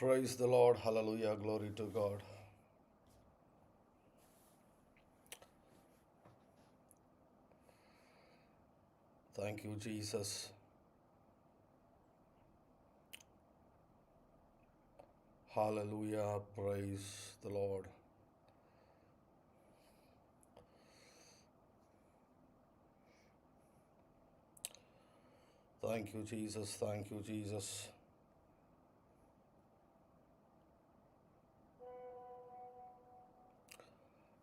Praise the Lord. Hallelujah. Glory to God. Thank you, Jesus. Hallelujah. Praise the Lord. Thank you, Jesus. Thank you, Jesus.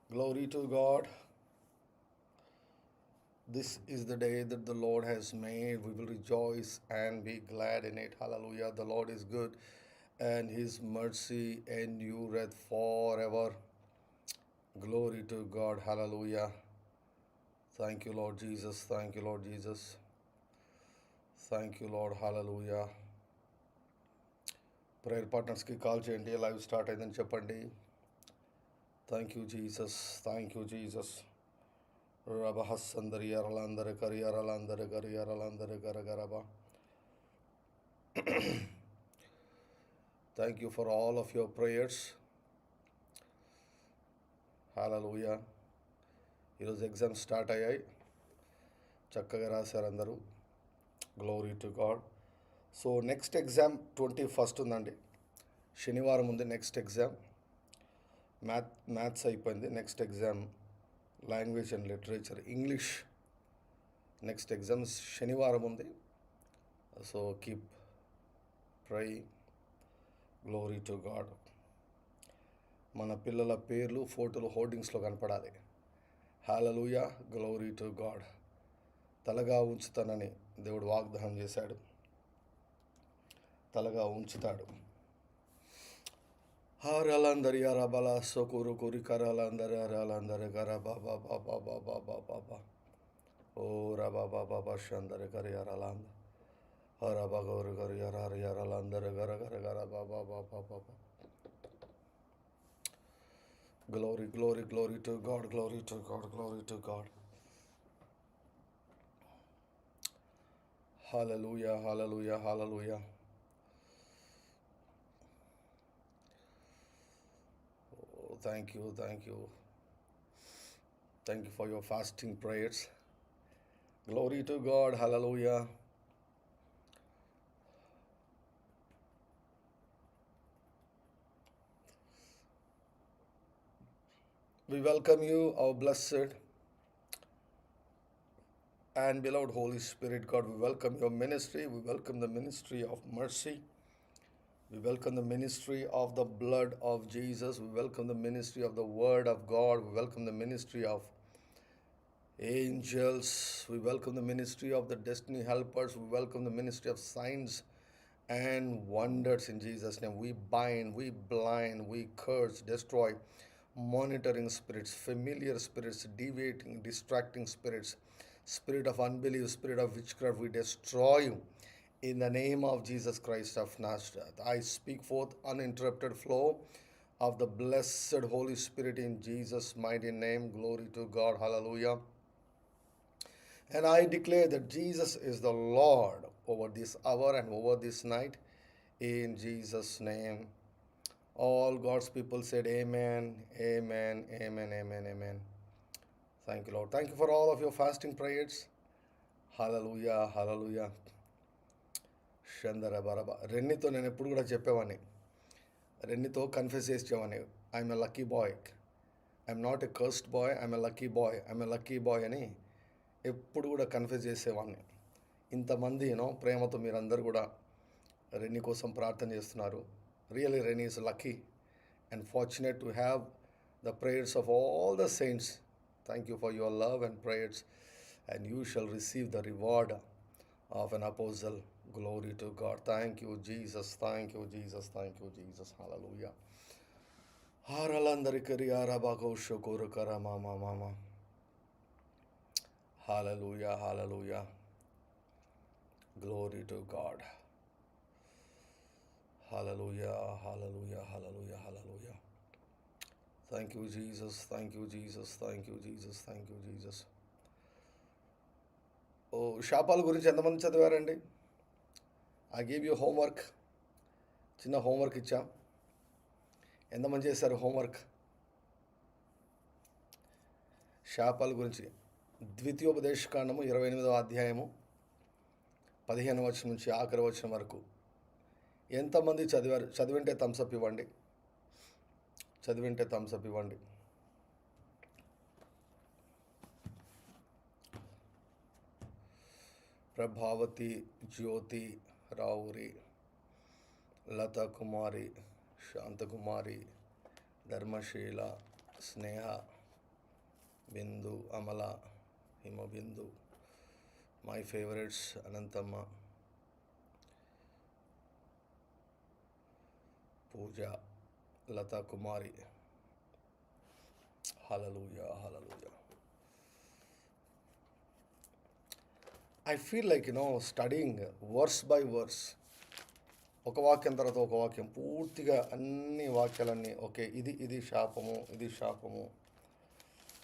Glory to God. This is the day that the Lord has made. We will rejoice and be glad in it. Hallelujah. The Lord is good and his mercy endureth forever. Glory to God. Hallelujah. Thank you, Lord Jesus. Thank you, Lord Jesus. Thank you, Lord. Hallelujah. Prayer పార్ట్నర్స్కి call చేయండి. Live start అయిందని చెప్పండి. Thank you Jesus. Thank you Jesus. రబహస్సందరి అరలందర కరి అరలందర కరి అరలందర గరగరబ. Thank you for all of your prayers. Hallelujah. ఈరోజు ఎగ్జామ్స్ స్టార్ట్ అయ్యాయి. చక్కగా రాశారు అందరూ. Glory to God. So next exam 21st ఉందండి. శనివారం ఉంది నెక్స్ట్ ఎగ్జామ్. మ్యాథ్స్ అయిపోయింది. Next exam language and literature English. Next exams శనివారం ఉంది. So keep pray. Glory to God. మన పిల్లల పేర్లు ఫోటోలు హోర్డింగ్స్లో కనపడాలి. హల్లెలూయా. Glory to God. తలగా ఉంచుతానని దేవుడు వాగ్దానం చేశాడు. తలగా ఉంచుతాడు. హరలందరి అరబల సొకురు కురి కరలందరి అరలందరి గర బాబా బాబా బాబా బాబా ఓ రబా బాబా బషందరి కరి అరలంద హరబ గౌరు గరి అరరి అరలందరి గర గర గర బాబా బాబా బాబా. Glory, glory, glory to God, glory to God, glory to God. Hallelujah, hallelujah, hallelujah. Oh, thank you, thank you. Thank you for your fasting prayers. Glory to God, hallelujah. We welcome you, our blessed and beloved Holy Spirit. God, we welcome your ministry. We welcome the ministry of mercy. We welcome the ministry of the blood of Jesus. We welcome the ministry of the word of God. We welcome the ministry of angels. We welcome the ministry of the destiny helpers. We welcome the ministry of signs and wonders in Jesus' name. We bind, we blind, we curse, destroy monitoring spirits, familiar spirits, deviating, distracting spirits, spirit of unbelief, spirit of witchcraft. We destroy you in the name of Jesus Christ of Nazareth. I speak forth uninterrupted flow of the blessed Holy Spirit in Jesus' mighty name. Glory to God. Hallelujah. And I declare that Jesus is the Lord over this hour and over this night in Jesus' name. All God's people said amen, amen, amen, amen, amen. Thank you, Lord. Thank you for all of your fasting prayers. Hallelujah, hallelujah. షందర బరబ. రెన్నీతో నేను ఎప్పుడు కూడా చెప్పేవాడిని, రెన్నీతో confess చేసేవాడిని, I'm a lucky boy, I'm not a cursed boy, I'm a lucky boy, I'm a lucky boy అని ఎప్పుడు కూడా confess చేసేవాడిని. ఇంతమంది ప్రేమతో మీరందరూ కూడా రెన్నీ కోసం ప్రార్థన చేస్తున్నారు. Really, Rennie is lucky and fortunate to have the prayers of all the saints. Thank you for your love and prayers, and you shall receive the reward of an apostle. Glory to God. Thank you, Jesus. Thank you, Jesus. Thank you, Jesus. Hallelujah. Haralandarikari arabako shukuru karama mama. Hallelujah. Hallelujah. Glory to God. Hallelujah, hallelujah, hallelujah, hallelujah. Thank you, Jesus. Thank you, Jesus. Thank you, Jesus. Thank you, Jesus. శాపాల గురించి ఎంతమంది చదివారండి? I gave you homework. చిన్న homework ఇచ్చాం. ఎంతమంది చేశారు homework? శాపాల గురించి ద్వితీయోపదేశకాండము 28వ అధ్యాయము 15వ వచనం నుంచి ఆఖరి వచనం వరకు ఎంతమంది చదివారు? చదివింటే థమ్స్అప్ ఇవ్వండి. చదివింటే థమ్స్అప్ ఇవ్వండి. Prabhavati, Jyothi, Ravuri, Latha Kumari, Shanthakumari, Dharmasheela, Sneha, Bindu, Amala, Himabindu, my favourites, Anantamma, Pooja, Latha Kumari. Hallelujah, hallelujah. I feel like, studying verse by verse. ఒక వాక్యం తర్వాత ఒక వాక్యం పూర్తిగా అన్ని వాక్యాలన్నీ ఓకే, ఇది శాపము, ఇది శాపము.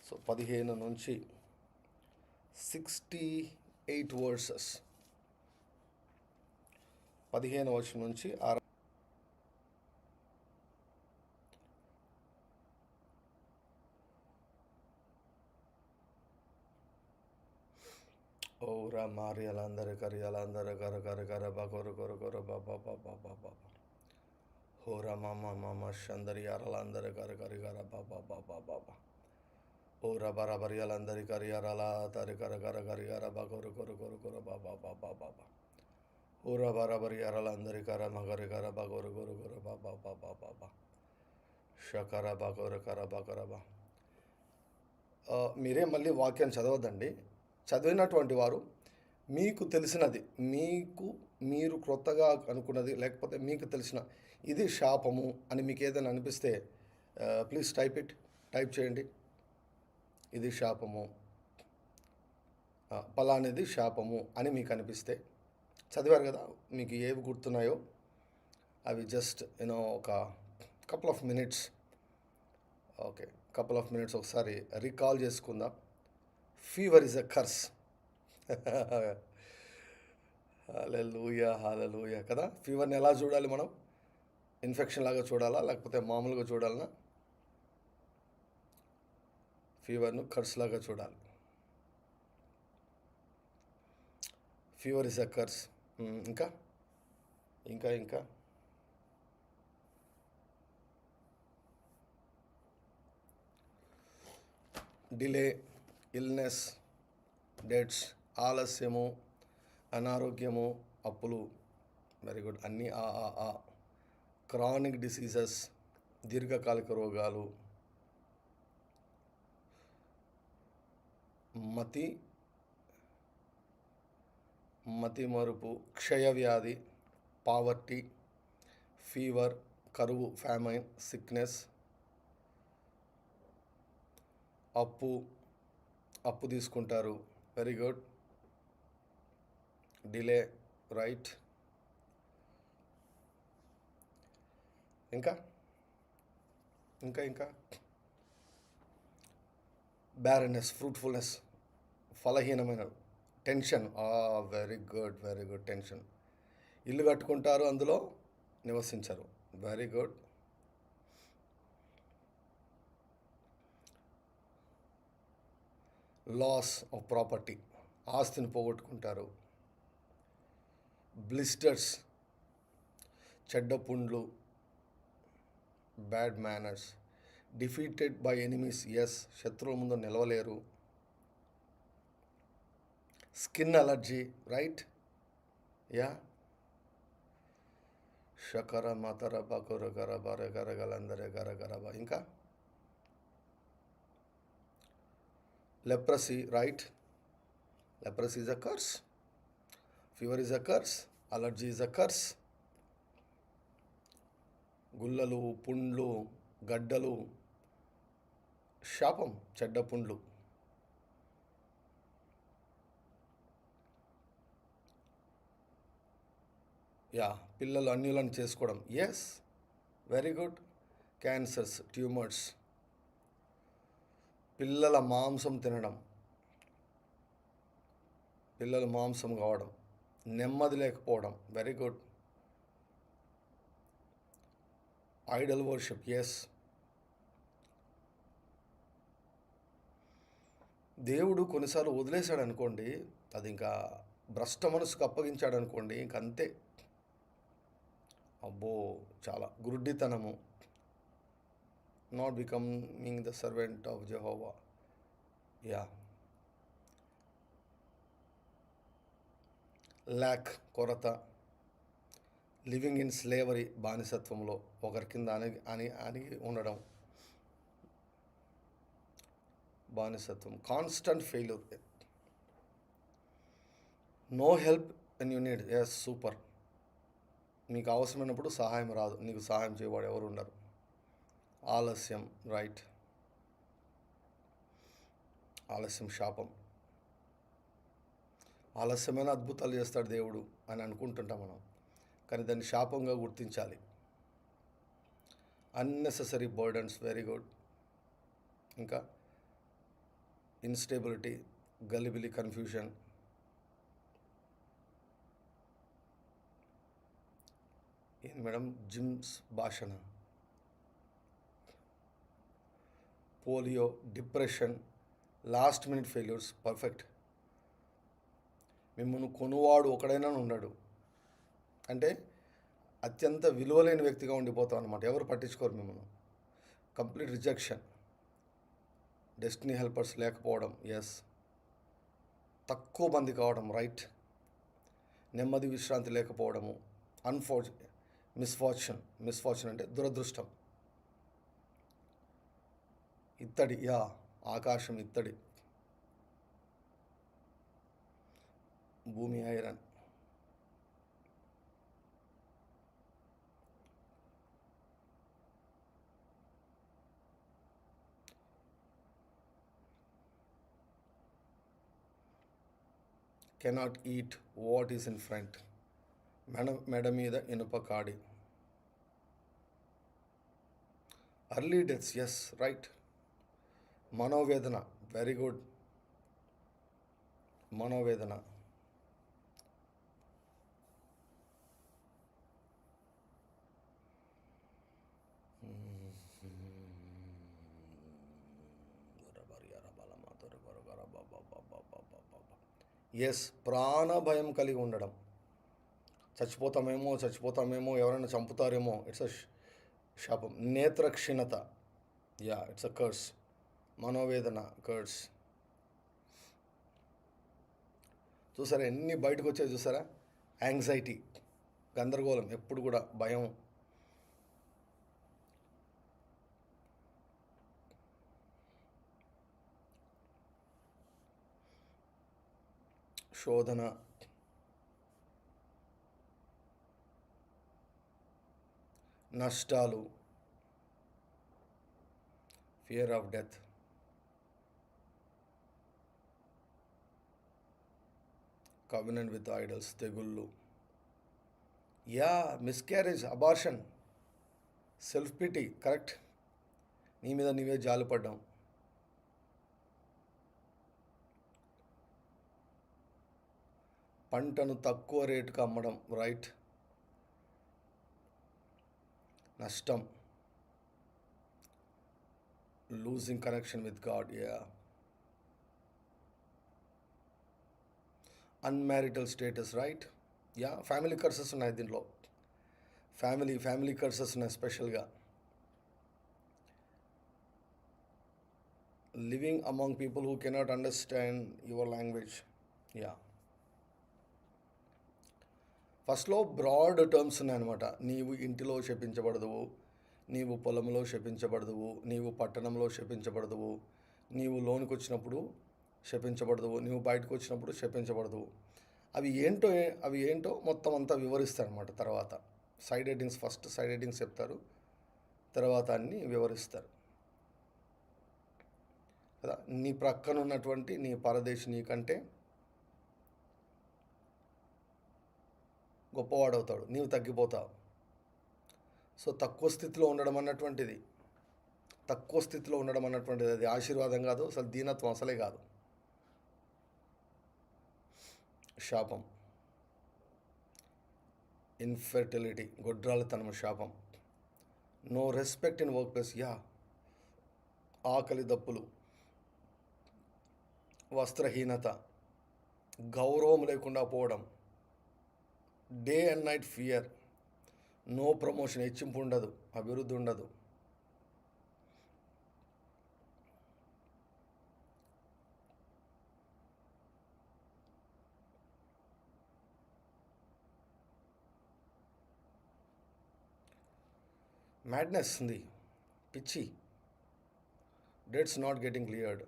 సో 15 నుంచి 68 వర్సెస్, 15 వచనం నుంచి ఓరా మారియాలందరి కరియాలందరి కర కర కర బకొర కొర కొర బాబా బాబా బాబా హోరా మామ మామ షందరి అరలందరి కర కరి కర బాబా బాబా బాబా ఓరా బరాబరియాలందరి కరియారల తరి కర కర కరియార బకొర కొర కొర కొర బాబా బాబా బాబా ఓరా బరాబరి అరలందరి కర మగరి కర బకొర కొర కొర బాబా బాబా బాబా షకర బకొర కర బకొర బా. మీరే మళ్ళీ వాక్యాన్ని చదవద్దండి. చదివినటువంటి వారు మీకు తెలిసినది, మీరు క్రొత్తగా అనుకున్నది, లేకపోతే మీకు తెలిసిన ఇది శాపము అని మీకు ఏదైనా అనిపిస్తే ప్లీజ్ టైప్ చేయండి. ఇది శాపము, పలానిది శాపము అని మీకు అనిపిస్తే, చదివారు కదా, మీకు ఏవి గుర్తున్నాయో అవి జస్ట్ ఒక కపుల్ ఆఫ్ మినిట్స్ ఒకసారి రీకాల్ చేసుకుందాం. Fever is a curse. Hallelujah, hallelujah కదా. ఫీవర్ని ఎలా చూడాలి మనం? ఇన్ఫెక్షన్ లాగా చూడాలా, లేకపోతే మామూలుగా చూడాలనా? ఫీవర్ను కర్స్ లాగా చూడాలి. Fever is a curse. ఇంకా ఇంకా ఇంకా డిలే, ఇల్నెస్, డెట్స్, ఆలస్యము, అనారోగ్యము, అప్పులు, వెరీ గుడ్, అన్నీ క్రానిక్ డిసీజెస్, దీర్ఘకాలిక రోగాలు, మతి మరుపు, క్షయవ్యాధి, పావర్టీ, ఫీవర్, కరువు, ఫ్యామైన్, సిక్నెస్, అప్పు తీసుకుంటారు, వెరీ గుడ్, డిలే, రైట్. ఇంకా ఇంకా ఇంకా బ్యారనెస్, ఫ్రూట్ఫుల్నెస్, ఫలహీనమైన, టెన్షన్, వెరీ గుడ్, టెన్షన్. ఇల్లు కట్టుకుంటారు, అందులో నివసించరు, very good. Loss of property, ఆస్తిని పోగొట్టుకుంటారు. బ్లిస్టర్స్, చెడ్డ పుండ్లు, bad manners, defeated by enemies, yes, శత్రువుల ముందు నిలవలేరు. Skin allergy, right, yeah. షకర మతర బకుర గర బర గర గలందర గర గరబ. ఇంకా leprosy, right? Leprosy is a curse. Fever is a curse. Allergy is a curse. గుల్లలు, పుండ్లు, గడ్డలు, శాపం, చెడ్డ పుండ్లు. పిల్లలు అన్యులను చేసుకోవడం, yes, very good. Cancers, tumours, పిల్లల మాంసం తినడం, పిల్లలు మాంసం కావడం, నెమ్మది లేకపోవడం, very good. Idol worship, yes. దేవుడు కొన్నిసార్లు వదిలేశాడు అనుకోండి, అది ఇంకా భ్రష్ట మనసుకు అప్పగించాడు అనుకోండి, ఇంక అంతే. అబ్బో, చాలా గురుడ్డితనము. Not becoming the servant of Jehovah. Yeah. Lack, కొరత. లివింగ్ ఇన్ స్లేవరీ, బానిసత్వంలో ఒకరి కింద అణిగి ఉండడం, బానిసత్వం. Constant failure. No help when you need, yes, super. మీకు అవసరమైనప్పుడు సహాయం రాదు, నీకు సహాయం చేయవాడు ఎవరు ఉండరు. ఆలస్యం, రైట్. ఆలస్యం శాపం. ఆలస్యమైన అద్భుతాలు చేస్తాడు దేవుడు అని అనుకుంటుంటాం మనం, కానీ దాన్ని శాపంగా గుర్తించాలి. Unnecessary burdens, very good. ఇంకా ఇన్స్టేబిలిటీ, గలిబిలి, కన్ఫ్యూషన్. ఏంది మేడం, జిమ్స్ భాషణ. Polio, depression, last minute failures. Perfect. మిమ్మల్ని కొనువాడు ఒకడైనా ఉన్నాడు అంటే అత్యంత విలువలేని వ్యక్తిగా ఉండిపోతాం అనమాట. ఎవరు పట్టించుకోరు మిమ్మల్ని. Complete rejection. డెస్టినీ హెల్పర్స్ లేకపోవడం, ఎస్. తక్కువ మంది కావడం, రైట్. నెమ్మది, విశ్రాంతి లేకపోవడము, మిస్ఫార్చ్యూన్ అంటే దురదృష్టం. ఇత్తడి, యా, ఆకాశం ఇత్తడి, భూమి iron. Cannot eat what is in front, మెడ మీద ఇనుప కాడి. Early deaths, yes, right. మనోవేదన, వెరీ గుడ్. మనోవేదన. ఎస్, ప్రాణభయం కలిగి ఉండడం. చచ్చిపోతామేమో, ఎవరైనా చంపుతారేమో, ఇట్స్ అ శాపం. నేత్రక్షీణత, యా, ఇట్స్ అ కర్స్. మనోవేదన, కర్స్. చూసారా ఎన్ని బయటకు వచ్చాయి, చూసారా. యాంగ్జైటీ, గందరగోళం, ఎప్పుడు కూడా భయం. శోధన, నష్టాలు, fear of death, covenant with idols, తెగుళ్ళు, yeah, miscarriage, abortion, self pity, correct. నీ మీద నీవే జాలిపడ్డాం. పంటను తక్కువ రేటుకు అమ్మడం, రైట్. నష్టం, losing connection with God, yeah. Unmarital status, right. Yeah, family curses ఉన్నాయి దీంట్లో. ఫ్యామిలీ కర్సెస్ ఉన్నాయి స్పెషల్గా. Living among people who cannot understand your language, yeah. ఫస్ట్లో బ్రాడ్ టర్మ్స్ ఉన్నాయన్నమాట. నీవు ఇంటిలో శపించబడదువు, నీవు పొలంలో శపించబడదువు, నీవు పట్టణంలో శపించబడదువు, నీవు లోనికి వచ్చినప్పుడు శపించబడదువు, నీవు బయటకు వచ్చినప్పుడు శపించబడదువు. అవి ఏంటో మొత్తం అంతా వివరిస్తారనమాట. తర్వాత side headings, first side headings చెప్తారు, తర్వాత అన్నీ వివరిస్తారు కదా. నీ ప్రక్కన ఉన్నటువంటి నీ పరదేశి నీకంటే గొప్పవాడవుతాడు, నీవు తగ్గిపోతావు. సో తక్కువ స్థితిలో ఉండడం అన్నటువంటిది అది ఆశీర్వాదం కాదు, అసలు దీనత్వం అసలే కాదు. శాపం, ఇన్ఫెర్టిలిటీ, గొడ్రాలితనం శాపం. No respect in work place. Yeah, ఆకలి దప్పులు, వస్త్రహీనత, గౌరవం లేకుండా పోవడం, day and night fear, no promotion, హెచ్చింపు ఉండదు, అభివృద్ధి ఉండదు. మ్యాడ్నెస్ ఉంది, పిచ్చి, debts not getting cleared,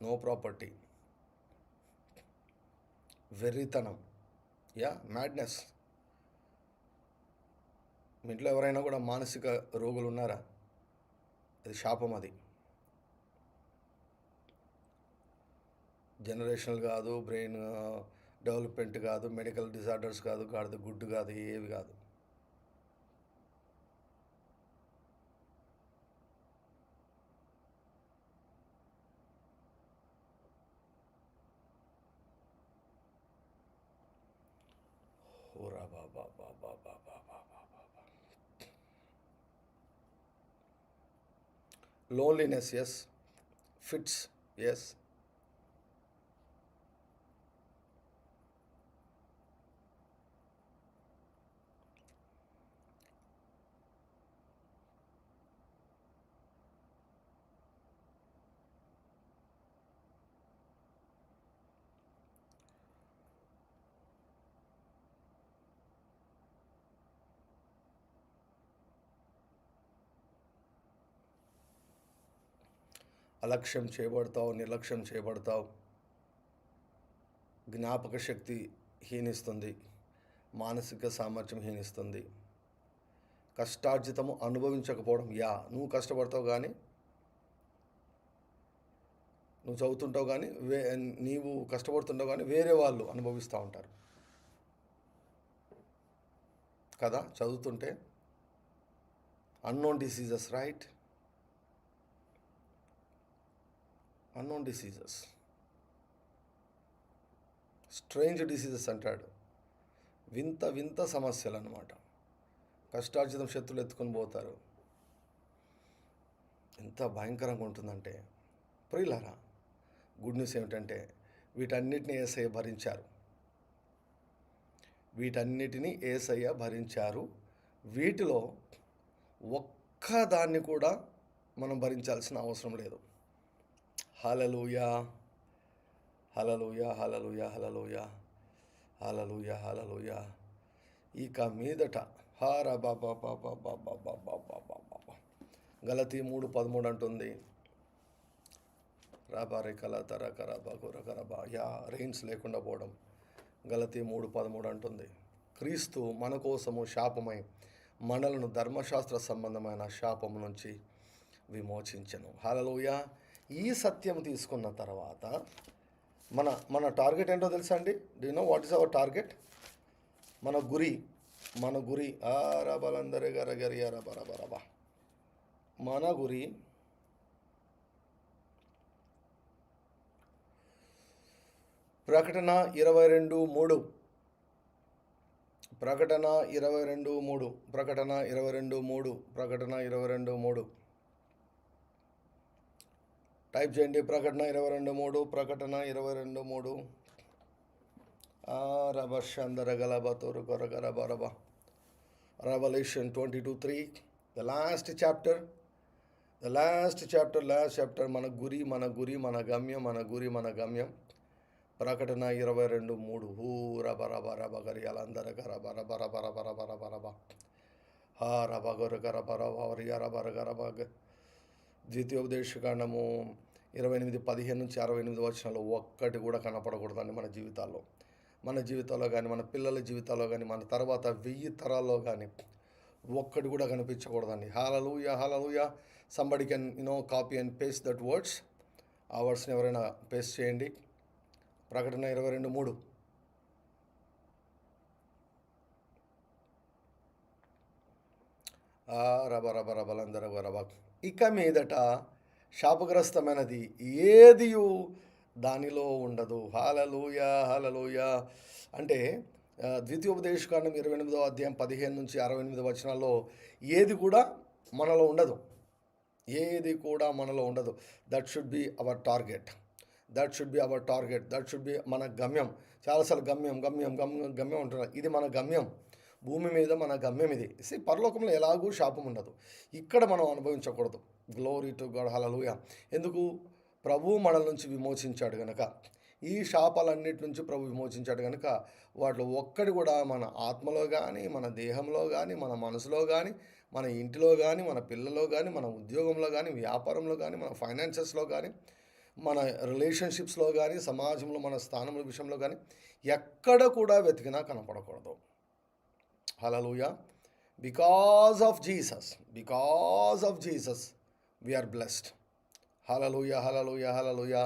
no property, వెర్రితనం, యా మ్యాడ్నెస్. మీ ఇంట్లో ఎవరైనా కూడా మానసిక రోగులు ఉన్నారా? అది శాపం. అది జనరేషనల్ కాదు, బ్రెయిన్ డెవలప్మెంట్ కాదు, మెడికల్ డిజార్డర్స్ కాదు, గుడ్డు కాదు, ఏవి కాదు. Loneliness, yes. Fits, yes. అలక్ష్యం చేయబడతావు, నిర్లక్ష్యం చేయబడతావు, జ్ఞాపక శక్తి హీనిస్తుంది, మానసిక సామర్థ్యం హీనిస్తుంది, కష్టార్జితము అనుభవించకపోవడం. యా, నువ్వు కష్టపడతావు కానీ, నువ్వు చదువుతుంటావు కానీ, నీవు కష్టపడుతుంటావు కానీ వేరే వాళ్ళు అనుభవిస్తూ ఉంటారు కదా. చదువుతుంటే unknown diseases, right? Unknown diseases, strange diseases అంటాడు. వింత వింత సమస్యలు అన్నమాట. కష్టార్జితం శత్రులు ఎత్తుకొని పోతారు. ఎంత భయంకరంగా ఉంటుందంటే, ప్రియులారా, గుడ్ న్యూస్ ఏమిటంటే వీటన్నిటిని యేసయ్య భరించారు. వీటన్నిటిని యేసయ్య భరించారు. వీటిలో ఒక్కదాన్ని కూడా మనం భరించాల్సిన అవసరం లేదు. హల్లెలూయా, హల్లెలూయా, హల్లెలూయా, హల్లెలూయా, హల్లెలూయా, హల్లెలూయా. ఇక మీదట గలతీ 3:13 అంటుంది, రాబారే కల తర కరబా గురకరబా, యా రెయిన్స్ లేకుండా పోవడం. గలతీ 3:13 అంటుంది, క్రీస్తు మన కోసము శాపమై మనలను ధర్మశాస్త్ర సంబంధమైన శాపం నుంచి విమోచించెను. హల్లెలూయా. ఈ సత్యం తీసుకున్న తర్వాత మన టార్గెట్ ఏంటో తెలుసా అండి? Do you know what is our target? మన గురి ఆరబలందరే గరగరియారబరబరబా. మన గురి ప్రకటన 22:3, ప్రకటన 22:3, ప్రకటన 22:3, ప్రకటన 22:3. టైప్ చేయండి, ప్రకటన 22:3, ప్రకటన 22:3. రబషందరగలబతోరు కొరగరబరబ. Revolution 22:3, the last chapter. మన గురి, మన గమ్యం, మన గమ్యం. ప్రకటన 22:3. రబరబరబగరియాలందరగరబరబరబరబరబరబ. రబగొరగరబరబరబరబరబరబ. ద్వితీయోపదేశకాండము 28:15 నుంచి 68 వచనాలు ఒక్కటి కూడా కనపడకూడదండి మన జీవితాల్లో. కానీ, మన పిల్లల జీవితాల్లో కానీ, మన తర్వాత 1000 తరాల్లో కానీ ఒక్కటి కూడా కనిపించకూడదండి. Hallelujah, hallelujah. Somebody can copy and paste that words. ఆ వర్డ్స్ని ఎవరైనా పేస్ట్ చేయండి. ప్రకటన 22:3. రబరబరబలందరబరబ. ఇక మీదట శాపగ్రస్తమైనది ఏదియు దానిలో ఉండదు. హల్లెలూయా, హల్లెలూయా. అంటే ద్వితీయోపదేశకాండం 28వ అధ్యాయం 15 నుంచి 68 వచనాల్లో ఏది కూడా మనలో ఉండదు. ఏది కూడా మనలో ఉండదు. That should be our target. That should be our target. That should be మన గమ్యం. చాలాసార్లు గమ్యం గమ్యం గమ్యం గమ్యం అంటున్నారు. ఇది మన గమ్యం. భూమి మీద మన గమ్యం ఇది. పరలోకంలో ఎలాగూ శాపం ఉండదు. ఇక్కడ మనం అనుభవించకూడదు. గ్లోరీ టు గాడ్, హల్లెలూయా. ఎందుకు? ప్రభువు మనల నుంచి విమోచించాడు గనక. ఈ శాపాలన్నిటి నుంచి ప్రభు విమోచించాడు కనుక వాటిలో ఒక్కటి కూడా మన ఆత్మలో కానీ, మన దేహంలో కానీ, మన మనసులో కానీ, మన ఇంటిలో కానీ, మన పిల్లల్లో కానీ, మన ఉద్యోగంలో కానీ, వ్యాపారంలో కానీ, మన ఫైనాన్సెస్లో కానీ, మన రిలేషన్షిప్స్లో కానీ, సమాజంలో మన స్థానముల విషయంలో కానీ ఎక్కడ కూడా వెతికినా కనపడకూడదు. Hallelujah. Because of Jesus we are blessed. Hallelujah, hallelujah, hallelujah,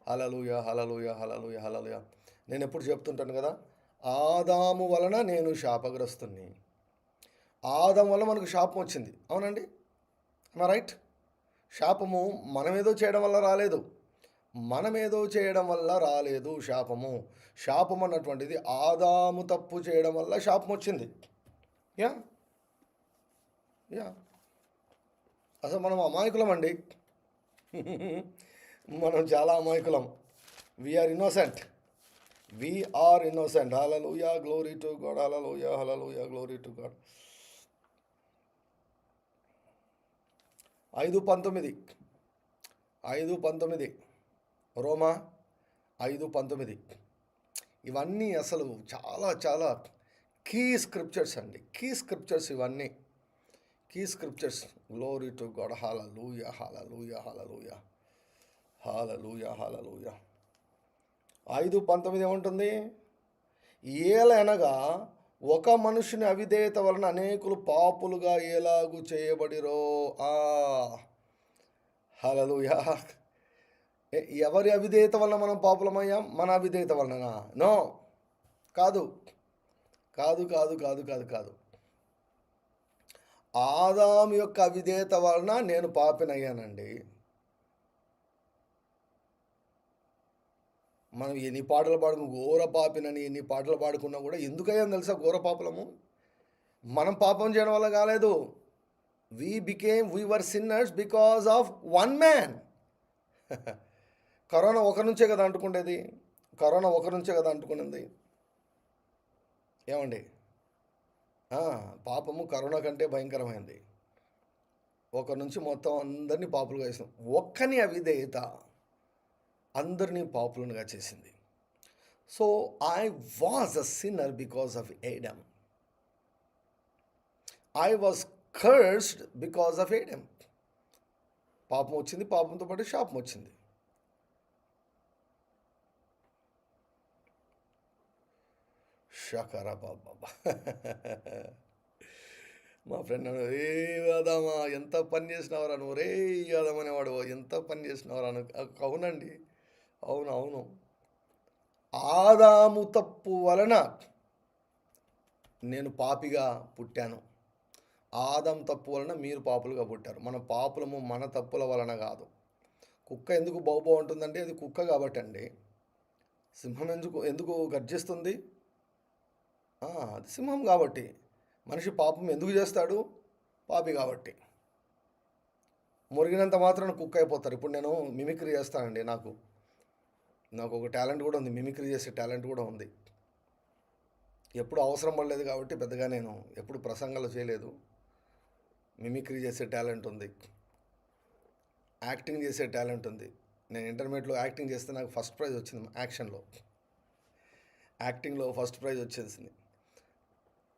hallelujah, hallelujah, hallelujah, hallelujah. నేను ఎప్పుడు చెప్తుంటాను కదా, ఆదాము వలన నేను శాపగ్రస్తుని. ఆదాము వల్ల మనకు శాపం వచ్చింది, అవునండి, రైట్? శాపము మనమేదో చేయడం వల్ల రాలేదు. శాపము. శాపం అన్నటువంటిది ఆదాము తప్పు చేయడం వల్ల శాపం వచ్చింది. యా యా అసలు మనం అమాయకులం అండి. మనం చాలా అమాయకులం. We are innocent. Hallelujah, glory to God, hallelujah, hallelujah, glory to God. 5:19 రోమా 5:19. ఇవన్నీ అసలు చాలా చాలా కీ స్క్రిప్చర్స్ అండి. ఇవన్నీ key scriptures. Glory to God, hallelujah, hallelujah, hallelujah, hallelujah, hallelujah. 5:19 ఏముంటుంది? ఏలనగా ఒక మనుషుని అవిధేయత వలన అనేకులు పాపులుగా ఎలాగు చేయబడిరో. హల్లెలూయా. ఎవరి అవిధేయత వలన మనం పాపులమయ్యాం? మన అవిధేయత వలన? నో, కాదు కాదు కాదు కాదు కాదు కాదు ఆదాము యొక్క అవిధేయత వలన నేను పాపినయ్యానండి. మనం ఎన్ని పాటలు ఘోర పాపినని ఎన్ని పాటలు పాడుకున్నా కూడా ఎందుకయ్యాం తెలుసా ఘోర పాపలము? మనం పాపం చేయడం వల్ల కాలేదు. we were sinners because of one man. Corona ఒకరి నుంచే కదా అంటుకునేది. ఏమండి? పాపము కరోనా కంటే భయంకరమైంది. ఒకరి నుంచి మొత్తం అందరినీ పాపులుగా చేసింది. ఒక్కని అవిధేయత అందరినీ పాపులుగా చేసింది. So I was a sinner because of Adam. I was cursed because of Adam. పాపం వచ్చింది, పాపంతో పాటు శాపం వచ్చింది. షకరా బాబా. మా ఫ్రెండ్ అన్నాడు, ఏ యాదమ్మా ఎంత పని చేసినవరా నువ్వు, రే యాదమ్ అనేవాడు, ఎంత పని చేసినవరా. అవునండి, అవును. ఆదాము తప్పు వలన నేను పాపిగా పుట్టాను. ఆదాం తప్పు వలన మీరు పాపులుగా పుట్టారు. మన పాపులము మన తప్పుల వలన కాదు. కుక్క ఎందుకు బౌబౌ ఉంటుందంటే అది కుక్క కాబట్టి అండి. సింహం ఎందుకు గర్జిస్తుంది? అది సింహం కాబట్టి. మనిషి పాపం ఎందుకు చేస్తాడు? పాపి కాబట్టి. మురిగినంత మాత్రాన కుక్క అయిపోతారు. ఇప్పుడు నేను మిమిక్రీ చేస్తానండి. నాకు ఒక టాలెంట్ కూడా ఉంది, మిమిక్రీ చేసే టాలెంట్ కూడా ఉంది. ఎప్పుడు అవసరం పడలేదు కాబట్టి పెద్దగా నేను ఎప్పుడు ప్రసంగాలు చేయలేదు. మిమిక్రీ చేసే టాలెంట్ ఉంది, యాక్టింగ్ చేసే టాలెంట్ ఉంది. నేను ఇంటర్మీడియట్లో యాక్టింగ్ చేస్తే నాకు ఫస్ట్ ప్రైజ్ వచ్చింది. యాక్టింగ్లో ఫస్ట్ ప్రైజ్ వచ్చేసింది.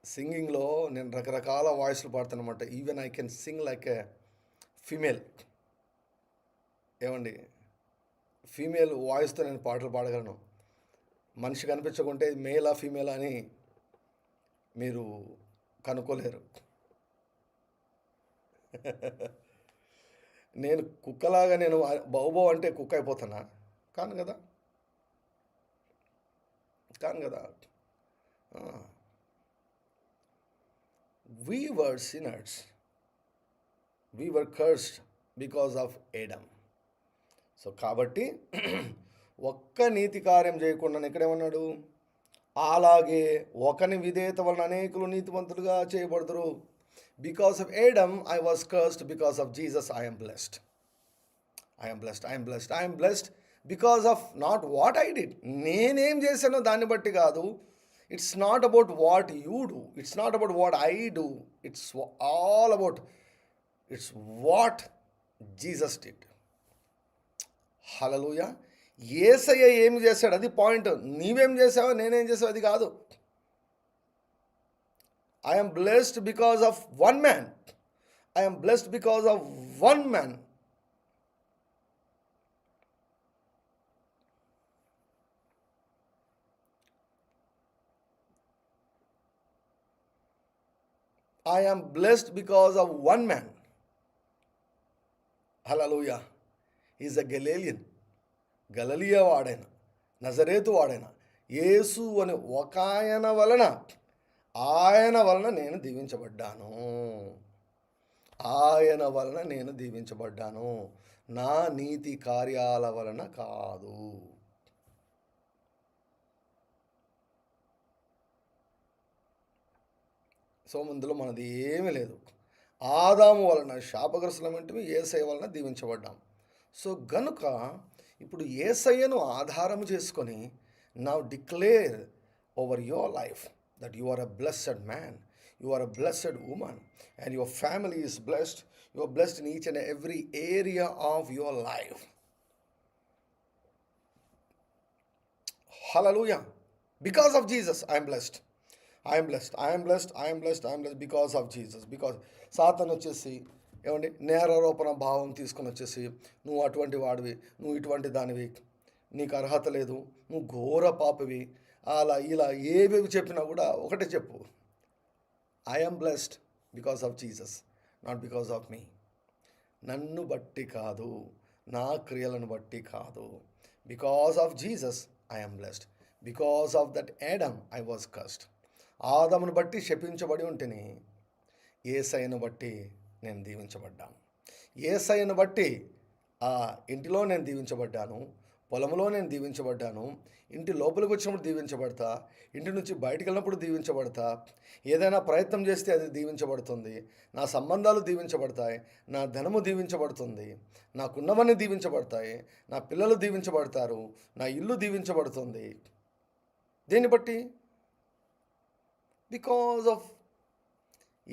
సింగింగ్లో నేను రకరకాల వాయిస్లు పాడుతాను అనమాట. Even I can sing like A female. ఏమండి, ఫీమేల్ వాయిస్తో నేను పాటలు పాడగలను. మనిషి కనిపించకుంటే మేలా ఫీమేలా అని మీరు కనుక్కోలేరు. నేను కుక్కలాగా నేను బౌబౌ అంటే కుక్క అయిపోతానా? కాను కదా. We were sinners. We were cursed because of Adam. So కాబట్టి ఒక్క నీతి కార్యం చేయకుండా ఇక్కడేమన్నాడు? అలాగే ఒకని విధేయత వలన అనేకులు నీతివంతులుగా చేయబడతారు. Because of Adam, I was cursed. Because of Jesus, I am blessed. I am blessed. I am blessed. I am blessed because of not what I did. నేనేం చేశానో దాన్ని బట్టి కాదు. It's not about what you do. It's not about what I do. It's all about, it's what Jesus did. హల్లెలూయా. యేసయ్య ఏం చేశాడు అది point. నీవేం చేసావో నేనేం చేసావు అది కాదు. I am blessed because of one man. I am blessed because of one man. I am blessed because of one man. Hallelujah. He is a Galilean. గలలియా వాడైన, నజరేతు వాడైన యేసు అని ఒక ఆయన వలన నేను దీవించబడ్డాను. ఆయన వలన నేను దీవించబడ్డాను, నా నీతి కార్యాల వలన కాదు. సో ఇందులో మనది ఏమీ లేదు. ఆదాము వలన శాపగ్రస్తులమంటివి, యేసయ్య వలన దీవించబడ్డాం. సో గనుక ఇప్పుడు యేసయ్యను ఆధారం చేసుకొని now declare over your life that you are a blessed man, you are a blessed woman, and your family is blessed. You are blessed in each and every area of your life. Hallelujah. Because of Jesus I am blessed. I am blessed. I am blessed. I am blessed. I am blessed because of Jesus. Because సాతాను వచ్చేసి ఏమండి నేరారోపణ భావం తీసుకొని వచ్చేసి నువ్వు అటువంటి వాడివి, నువ్వు ఇటువంటి దానివి, నీకు అర్హత లేదు, నువ్వు ఘోర పాపవి, అలా ఇలా ఏవేవి చెప్పినా కూడా ఒకటే చెప్పు, I am blessed because of Jesus, not because of me. నన్ను బట్టి కాదు, నా క్రియలను బట్టి కాదు. Because of Jesus I am blessed. Because of that Adam I was cursed. ఆదమును బట్టి శపించబడి ఉంటేని, యేసయ్యను బట్టి నేను దీవించబడ్డాను. యేసయ్యను బట్టి ఆ ఇంటిలో నేను దీవించబడ్డాను, పొలంలో నేను దీవించబడ్డాను, ఇంటి లోపలికి వచ్చినప్పుడు దీవించబడతా, ఇంటి నుంచి బయటికి వెళ్ళినప్పుడు దీవించబడతా, ఏదైనా ప్రయత్నం చేస్తే అది దీవించబడుతుంది, నా సంబంధాలు దీవించబడతాయి, నా ధనము దీవించబడుతుంది, నాకున్నవన్నీ దీవించబడతాయి, నా పిల్లలు దీవించబడతారు, నా ఇల్లు దీవించబడుతుంది. దేన్ని బట్టి? బికాజ్ ఆఫ్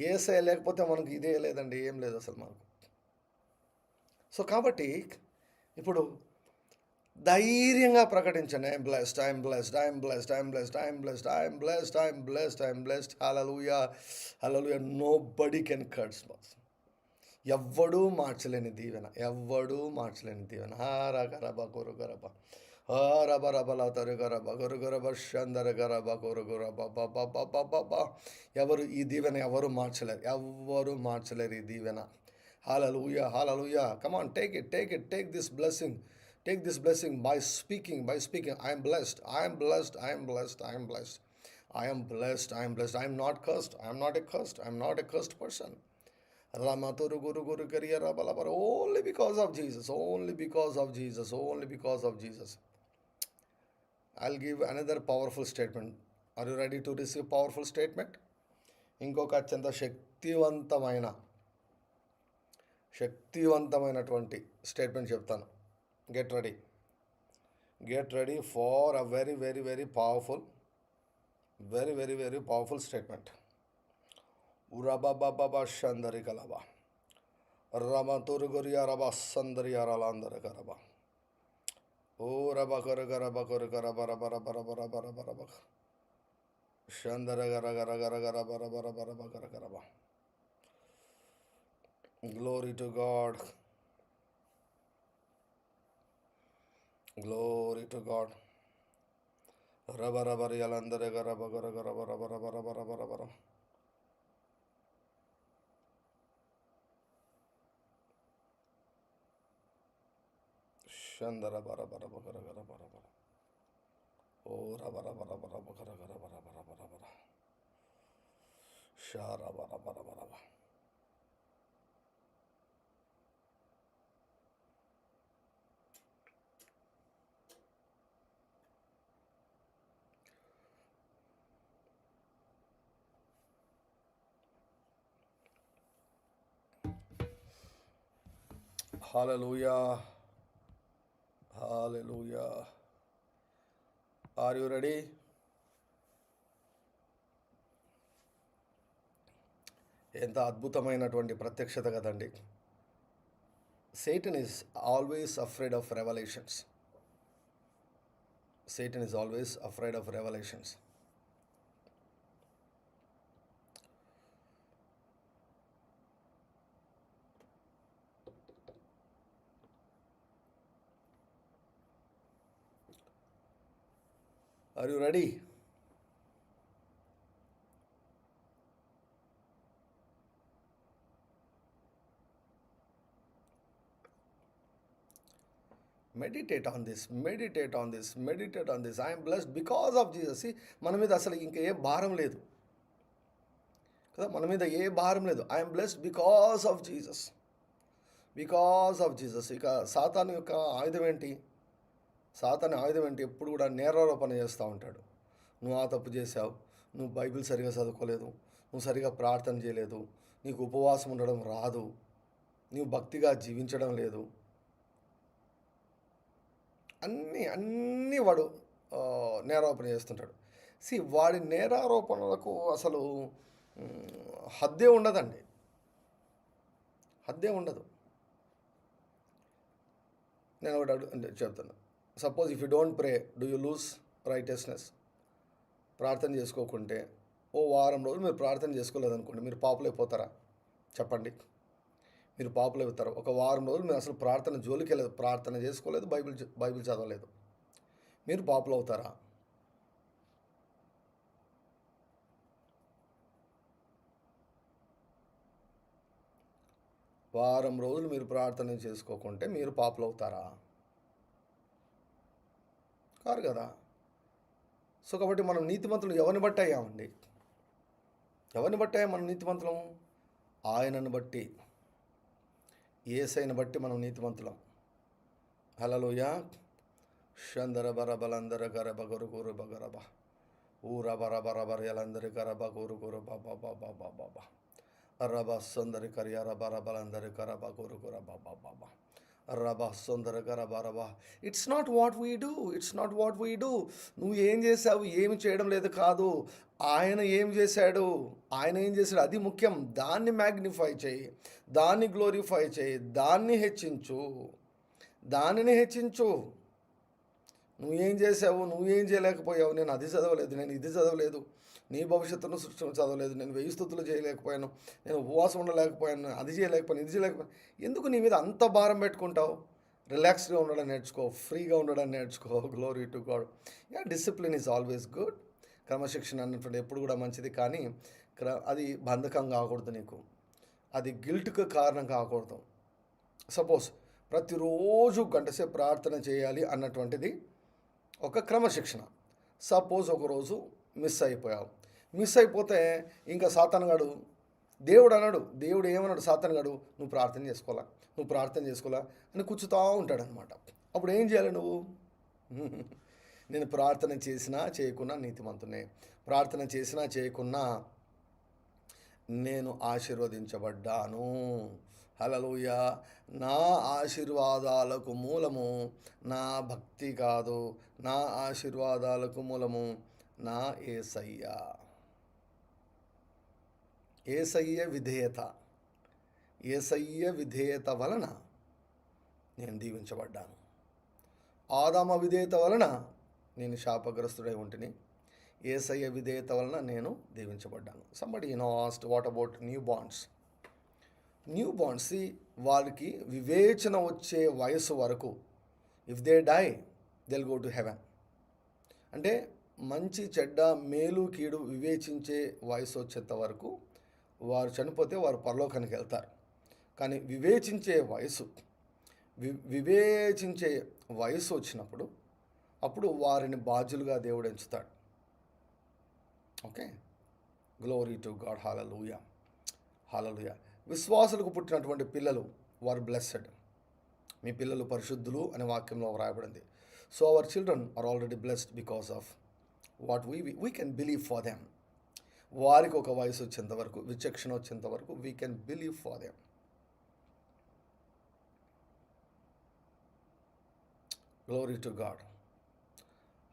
యేసయ్య లేకపోతే మనకు ఇదే లేదండి, ఏం లేదు అసలు మనకు. సో కాబట్టి ఇప్పుడు ధైర్యంగా ప్రకటించండి, I'm blessed, I'm blessed, I'm blessed, I'm blessed, I'm blessed, I'm blessed, I'm blessed, I'm blessed. Hallelujah, hallelujah. Nobody can cuts boss. ఎవ్వడూ మార్చలేని దీవెన, ఎవ్వడూ మార్చలేని దీవెన. హారగరబ కొరుగరబ, రబ రబల తరుగరబ గొరుగరబ షందరగరబ కొరుగరబ బబ. ఎవరు ఈ దీవెన ఎవరు మార్చలేరు, ఎవ్వరు మార్చలేరు ఈ దీవెన. Hallelujah, hallelujah. Come on, take it, take it, take this blessing. Take this blessing by speaking. I am blessed. I am blessed. I am blessed. I am blessed. I am blessed. I am blessed. I am not cursed. I am not a cursed. I am not a cursed person. Only because of Jesus. Only because of Jesus. Only because of Jesus. I'll give another powerful statement. Are you ready to receive powerful statement? ఇంకొక అత్యంత శక్తివంతమైనటువంటి statement చెప్తాను. Get ready. Get ready for a very, very, very powerful, very, very, very powerful statement. Urabababa Shandari Kalaba. Ramaturguria Rabba Sandaria Ralandara Karaba. O Rabakarabarabakarabarabarabarabarabarabarabarabarabak. Shandara Garagaragaragaragarabarabarabarabaraba. Glory to God. Glory to God. Rabarabari Alandare Garabagaragarabarabarabarabarabara. Shandara Barabarabarabarabara. Oh Rabarabarabarabarabarabarabarabara. Sharabarabarabara. Hallelujah. Hallelujah. Are you ready? ఎంత అద్భుతమైనటువంటి ప్రత్యక్షత కదండి. Satan is always afraid of revelations. Satan is always afraid of revelations. Are you ready? Meditate on this, meditate on this, meditate on this. I am blessed because of Jesus. See, మన మీద అసలు ఇంకా ఏ భారం లేదు కదా, మన మీద ఏ భారం లేదు. I'm blessed because of Jesus, because of Jesus. ఇక సాతాను యొక్క ఆయుధం ఏంటి? సాతాను ఆయుధం ఏంటి? ఎప్పుడు కూడా నేరారోపణ చేస్తూ ఉంటాడు. నువ్వు ఆ తప్పు చేసావు, నువ్వు బైబిల్ సరిగా చదువుకోలేదు, నువ్వు సరిగా ప్రార్థన చేయలేదు, నీకు ఉపవాసం ఉండడం రాదు, నువ్వు భక్తిగా జీవించడం లేదు, అన్నీ వాడు నేరారోపణ చేస్తుంటాడు. వాడి నేరారోపణలకు అసలు హద్దే ఉండదండి, హద్దే ఉండదు. నేను ఒకటి చెప్తాను. Suppose if you don't pray, do you lose righteousness? ప్రార్థన చేసుకోకుంటే ఓ వారం రోజులు మీరు ప్రార్థన చేసుకోలేదనుకోండి, మీరు పాపులైపోతారా? చెప్పండి, మీరు పాపులైపోతారు. ఒక వారం రోజులు మీరు అసలు ప్రార్థన జోలికి వెళ్ళలేదు, ప్రార్థన చేసుకోలేదు, బైబిల్ చదవలేదు, మీరు పాపులవుతారా? వారం రోజులు మీరు ప్రార్థన చేసుకోకుంటే మీరు పాపులవుతారా? కారు కదా. సో కాబట్టి మనం నీతిమంతులు ఎవరిని బట్టి అయ్యామండి? ఎవరిని బట్టి అయ్యాం మనం నీతిమంతులం? ఆయనను బట్టి, యేసయ్యను బట్టి మనం నీతిమంతులం. హల్లెలూయా. షందర బర బలందర గరబ గురు గురు బగరబ ఊర బర బర బర ఎలందరి గరబ గురు గురు బాబా బాబా బాబా రబ సుందరి కరియర బర బలందరి గరబ గురు గురు బాబా బాబా రబ సుందర గరబ రబ. It's not what we do, it's not what we do. నువ్వు ఏం చేసావు, ఏమి చేయడం లేదు కాదు, ఆయన ఏం చేశాడు, ఆయన ఏం చేశాడు, అది ముఖ్యం. దాన్ని మ్యాగ్నిఫై చేయి, దాన్ని గ్లోరిఫై చేయి, దాన్ని హెచ్చించు, దానిని హెచ్చించు. నువ్వేం చేసావు, నువ్వేం చేయలేకపోయావు, నేను అది చదవలేదు, నేను ఇది చదవలేదు, నీ భవిష్యత్తును సృష్టిని చదవలేదు, నేను 1000 స్తుతులు చేయలేకపోయాను, నేను ఉపవాసం ఉండలేకపోయాను, అది చేయలేకపోయాను, ఇది చేయలేకపోయాను. ఎందుకు నీ మీద అంత భారం పెట్టుకుంటావు? రిలాక్స్గా ఉండడం నేర్చుకో, ఫ్రీగా ఉండడం నేర్చుకో. Glory to God. Discipline is always good. క్రమశిక్షణ అన్నటువంటి ఎప్పుడు కూడా మంచిది, కానీ అది బంధకం కాకూడదు నీకు, అది గిల్ట్కి కారణం కాకూడదు. సపోజ్ ప్రతిరోజు గంటసేపు ప్రార్థన చేయాలి అన్నటువంటిది ఒక క్రమశిక్షణ. సపోజ్ ఒకరోజు మిస్ అయిపోయావు, మిస్ అయిపోతే ఇంకా సాతానుగాడు, దేవుడు అన్నాడు, దేవుడు ఏమన్నాడు, సాతానుగాడు నువ్వు ప్రార్థన చేసుకోవాలా, నువ్వు ప్రార్థన చేసుకోవాలా అని కూర్చుతూ ఉంటాడనమాట. అప్పుడు ఏం చేయాలి నువ్వు? నేను ప్రార్థన చేసినా చేయకున్నా నీతిమంతునే, ప్రార్థన చేసినా చేయకున్నా నేను ఆశీర్వదించబడ్డాను. హల్లెలూయా. నా ఆశీర్వాదాలకు మూలము నా భక్తి కాదు, నా ఆశీర్వాదాలకు మూలము నా యేసయ్య. యేసయ్య విధేయత, యేసయ్య విధేయత వలన నేను దీవించబడ్డాను. ఆదామ విధేయత వలన నేను శాపగ్రస్తుడై ఉంటిని, యేసయ్య విధేయత వలన నేను దీవించబడ్డాను. Somebody asked what about newborns? Newborns వాళ్ళకి వివేచన వచ్చే వయసు వరకు, if they die they'll go to heaven. అంటే మంచి చెడ్డ మేలు కీడు వివేచించే వయసు వచ్చేంత వరకు వారు చనిపోతే వారు పరలోకానికి వెళ్తారు. కానీ వివేచించే వయసు వచ్చినప్పుడు అప్పుడు వారిని బాధ్యులుగా దేవుడు ఎంచుతాడు. Okay, glory to God. Hallelujah, hallelujah. విశ్వాసులకు పుట్టినటువంటి పిల్లలు వారు బ్లెస్సెడ్. మీ పిల్లలు పరిశుద్ధులు అనే వాక్యంలో వ్రాయబడింది. So our children are already blessed because of what we can believe for them. వారికి ఒక వయసు వచ్చేంత వరకు, విచక్షణ వచ్చేంత వరకు we can believe for them. Glory to God.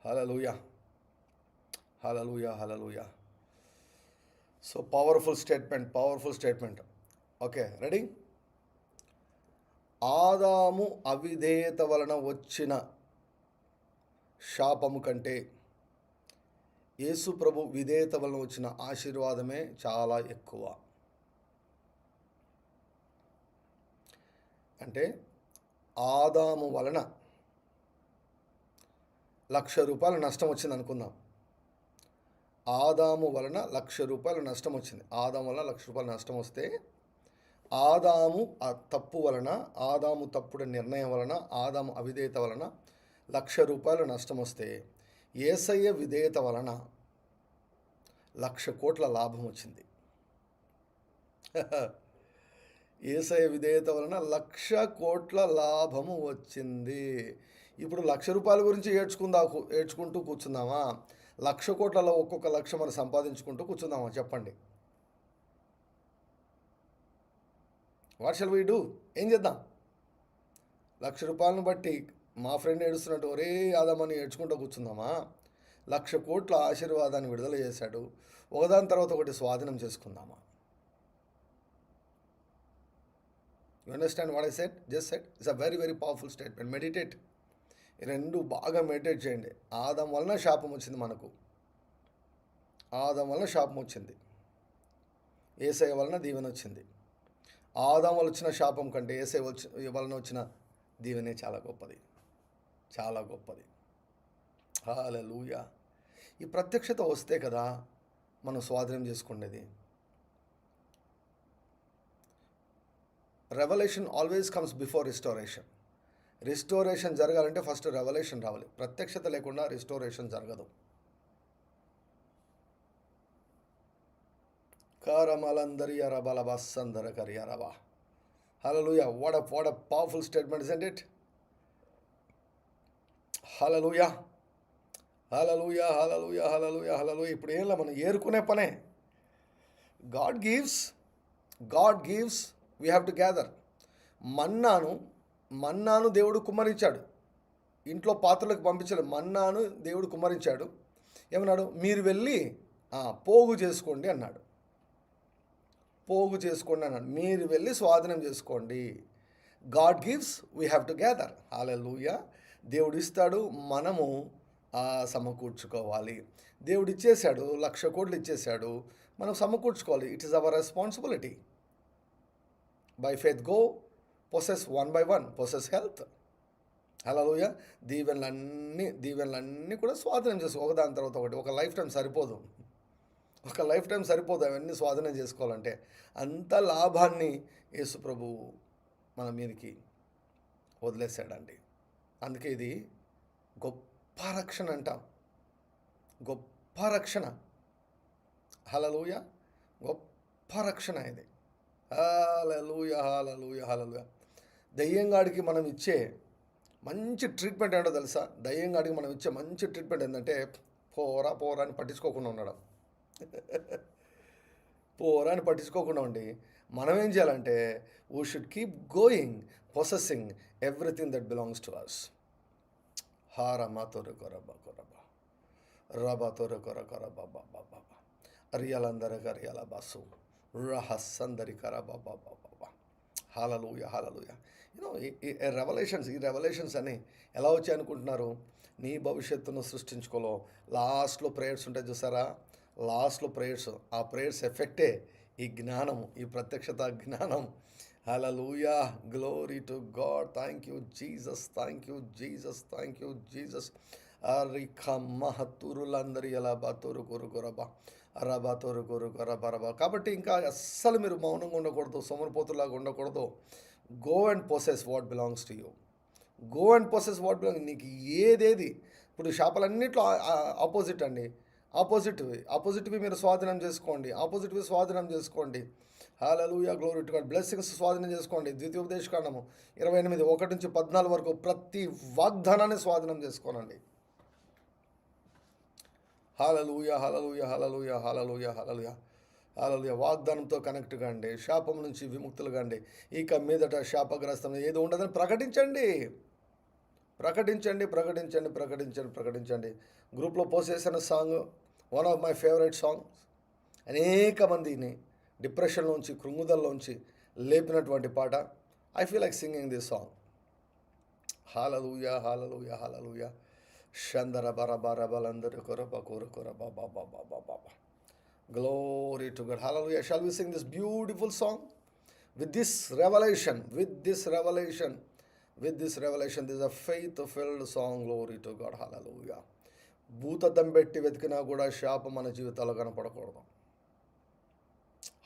Hallelujah, hallelujah, hallelujah. So powerful statement. Okay, ready? ఆదాము అవిధేయత వలన వచ్చిన శాపము కంటే యేసు ప్రభు విధేయత వలన వచ్చిన ఆశీర్వాదమే చాలా ఎక్కువ. అంటే ఆదాము వలన 1,00,000 రూపాయలు నష్టం వచ్చింది అనుకుందాం. ఆదాము వలన 1,00,000 రూపాయలు నష్టం వచ్చింది. ఆదాము వలన 1,00,000 రూపాయలు నష్టం వస్తే, ఆదాము ఆ తప్పు వలన, ఆదాము తప్పుడు నిర్ణయం వలన, ఆదాము అవిధేయత వలన 1,00,000 రూపాయలు నష్టం వస్తే, యేసయ్య విధేయత వలన 1,00,000 కోట్ల లాభం వచ్చింది. యేసయ్య విధేయత వలన 1,00,000 కోట్ల లాభము వచ్చింది. ఇప్పుడు 1,00,000 రూపాయల గురించి ఏడ్చుకుంటూ కూర్చుందామా? 1,00,000 కోట్లలో ఒక్కొక్క 1,00,000 మనం సంపాదించుకుంటూ కూర్చుందామా? చెప్పండి. What shall we do? ఏం చేద్దాం? 1,00,000 రూపాయలను బట్టి మా ఫ్రెండ్ ఏడుస్తున్నట్టు ఒరే ఆదామని ఏడ్చుకుంటూ కూర్చుందామా? 1,00,000 కోట్ల ఆశీర్వాదాన్ని విడుదల చేశాడు. ఒకదాని తర్వాత ఒకటి స్వాధీనం చేసుకుందామా? You understand what I said? Just said it's a very very powerful statement. Meditate. ఈ రెండు బాగా మెడిటేట్ చేయండి. ఆదాం వలన శాపం వచ్చింది మనకు. ఆదాం వలన శాపం వచ్చింది. యేసయ్య వలన దీవెన వచ్చింది. ఆదాం వల్ల వచ్చిన శాపం కంటే యేసయ్య వలన వచ్చిన దీవెనే చాలా గొప్పది, చాలా గొప్పది. హల్లెలూయా. ఈ ప్రత్యక్షత వస్తే కదా మనం స్వాధీనం చేసుకునేది. Revolution always comes before restoration. Restoration జరగాలంటే ఫస్ట్ రెవల్యూషన్ రావాలి. ప్రత్యక్షత లేకుండా రిస్టోరేషన్ జరగదు. కారమలందరి అరబలబస్సందర కరియరబా. Hallelujah. What a powerful statement, isn't it? Hallelujah, hallelujah, hallelujah, hallelujah, hallelujah. ఇప్పుడు ఏం మనం ఏరుకునే పనే. God gives, we have to gather. మన్నాను దేవుడు కుమ్మరించాడు. ఇంట్లో పాత్రలకు పంపించాడు. మన్నాను దేవుడు కుమ్మరించాడు. ఏమన్నాడు? మీరు వెళ్ళి పోగు చేసుకోండి అన్నాడు. పోగు చేసుకోండి అన్నాడు. మీరు వెళ్ళి స్వాధీనం చేసుకోండి. God gives, we have to gather. Hallelujah. దేవుడు ఇస్తాడు, మనము సమకూర్చుకోవాలి. దేవుడు ఇచ్చేశాడు, 1,00,000 కోట్లు ఇచ్చేశాడు, మనం సమకూర్చుకోవాలి. It is our responsibility. By faith go, possess one by one, possess health. Hallelujah. దీవెనలన్నీ కూడా స్వాధీనం చేసుకో, ఒకదాని తర్వాత ఒకటి. ఒక లైఫ్ టైం సరిపోదు అవన్నీ స్వాధీనం చేసుకోవాలంటే. అంత లాభాన్ని యేసు ప్రభు మన మీదకి వదిలేశాడండి. అందుకే ఇది గొప్ప రక్షణ అంటాం. గొప్ప రక్షణ. హల్లెలూయా. గొప్ప రక్షణ ఇది. హల్లెలూయా, హల్లెలూయా, హల్లెలూయా. దయ్యంగాడికి మనం ఇచ్చే మంచి ట్రీట్మెంట్ ఏంటో తెలుసా? దయ్యంగాడికి మనం ఇచ్చే మంచి ట్రీట్మెంట్ ఏంటంటే పోరా అని పట్టించుకోకుండా ఉండడం. పోరా అని పట్టించుకోకుండా ఉండి మనం ఏం చేయాలంటే we should keep going, possessing everything that belongs to us. హారమా తొరకొరబా కొరబా రబా తొరకొరకొరబా బాబా బాబా అరియాలందర కరియాల బాసు రహస్సందరి కరబా బాబా బాబా. Hallelujah, hallelujah. ఈ రెవల్యూషన్స్ అని ఎలా వచ్చాయి అనుకుంటున్నారు? నీ భవిష్యత్తును సృష్టించుకోలో లాస్ట్లో ప్రేయర్స్ ఉంటాయి చూసారా? లాస్ట్లో ప్రేయర్స్, ఆ ప్రేయర్స్ ఎఫెక్టే ఈ జ్ఞానం, ఈ ప్రత్యక్షత జ్ఞానం. Hallelujah, glory to God. Thank you Jesus, thank you Jesus, thank you Jesus. మహతురులందరి ఎలా బాతోరు కొరుకొరబా అరబా తోరు కొరుకొరబరబా. కాబట్టి ఇంకా అస్సలు మీరు మౌనంగా ఉండకూడదు, సోమరిపోతులాగా ఉండకూడదు. Go and possess what belongs to you. Go and possess what belong. నీకు ఏదేది ఇప్పుడు శాపాలన్నింటిలో ఆపోజిట్ అండి. ఆపోజిట్వి మీరు స్వాధీనం చేసుకోండి. హల్లెలూయా, గ్లోరీ టు గాడ్. బ్లెస్సింగ్స్ స్వాధీనం చేసుకోండి. ద్వితీయోపదేశకాండము 28, 1-14 వరకు ప్రతి వాగ్దానాన్ని స్వాధీనం చేసుకోనండి. హల్లెలూయా, హల్లెలూయా, హల్లెలూయా, హల్లెలూయా, హల్లెలూయా, హల్లెలూయా. వాగ్దానంతో కనెక్ట్ కాండి. శాపం నుంచి విముక్తులు కాండి. ఇక మీదట శాపగ్రస్తం ఏది ఉండదని ప్రకటించండి. ప్రకటించండి, ప్రకటించండి, ప్రకటించండి, ప్రకటించండి. గ్రూప్లో పోస్ట్ చేసిన song one of my favourite songs. అనేక మందిని డిప్రెషన్లోంచి, కృంగుదల్లోంచి లేపినటువంటి పాట. I feel like singing this song. Hallelujah, hallelujah, hallelujah. షందర బర బర బలందరు కొరబ కొర కొర బాబా బాబా బాబా. Glory to God. Hallelujah. Shall we sing this beautiful song? With this revelation, this is a faith-filled song. Glory to God. Hallelujah. భూతద్దం పెట్టి వెతికినా కూడా శాపం మన జీవితాల్లో కనపడకూడదు.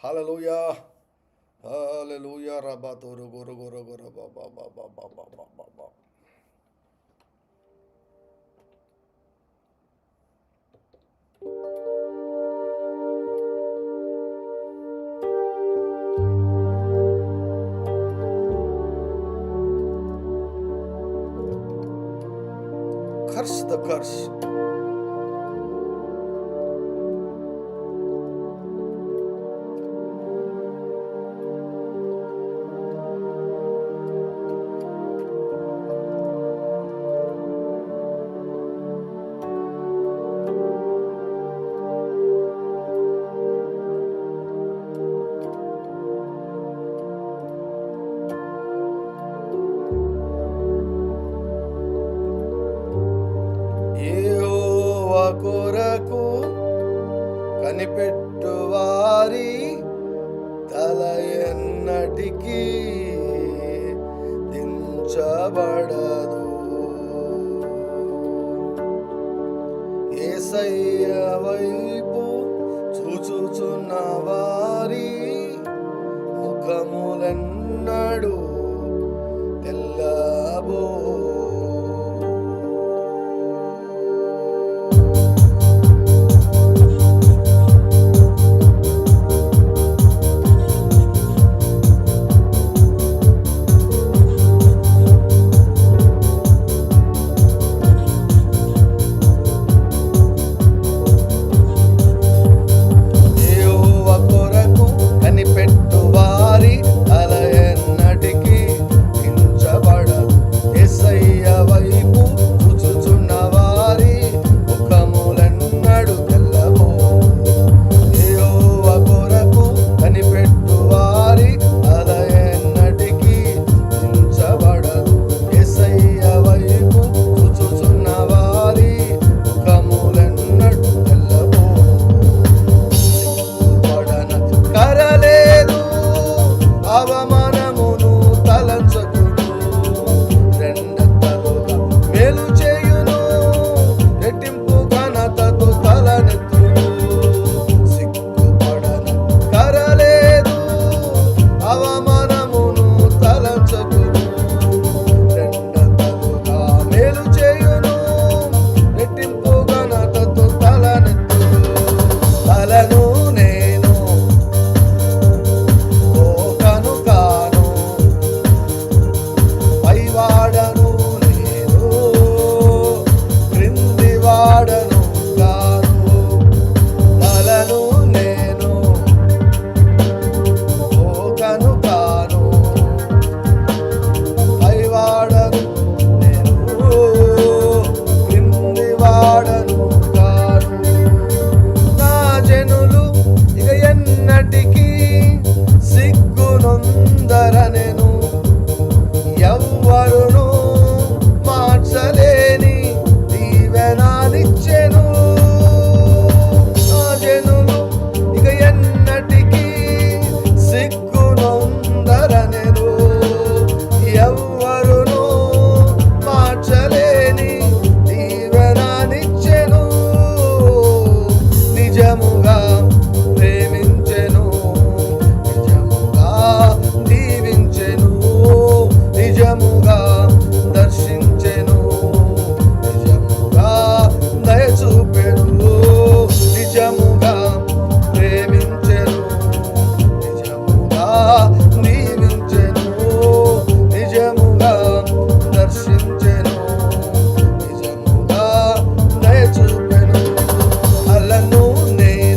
హల్లెలూయా, హల్లెలూయా. రబా తోరు గోరు గోరు గోరు బాబా బాబా బాబా బాబా. Curse the curse. కొరకు కనిపెట్టువారి తల ఎన్నటికీ దించబడదు. యేసయ్య వైపు చూచుచున్న వారి ముఖములెన్నడు తెల్లబో. నేను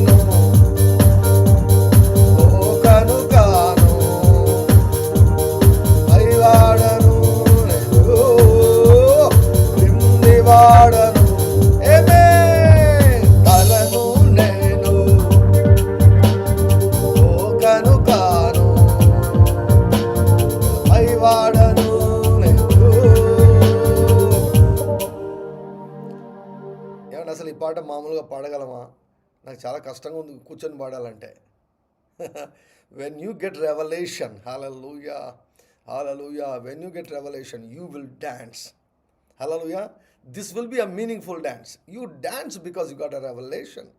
నాకు చాలా కష్టంగా ఉంది కూర్చొని పాడాలంటే. When you get revolution, hallelujah hallelujah, when you get revolution you will dance. Hallelujah, this will be a meaningful dance. You dance because you got a revolution.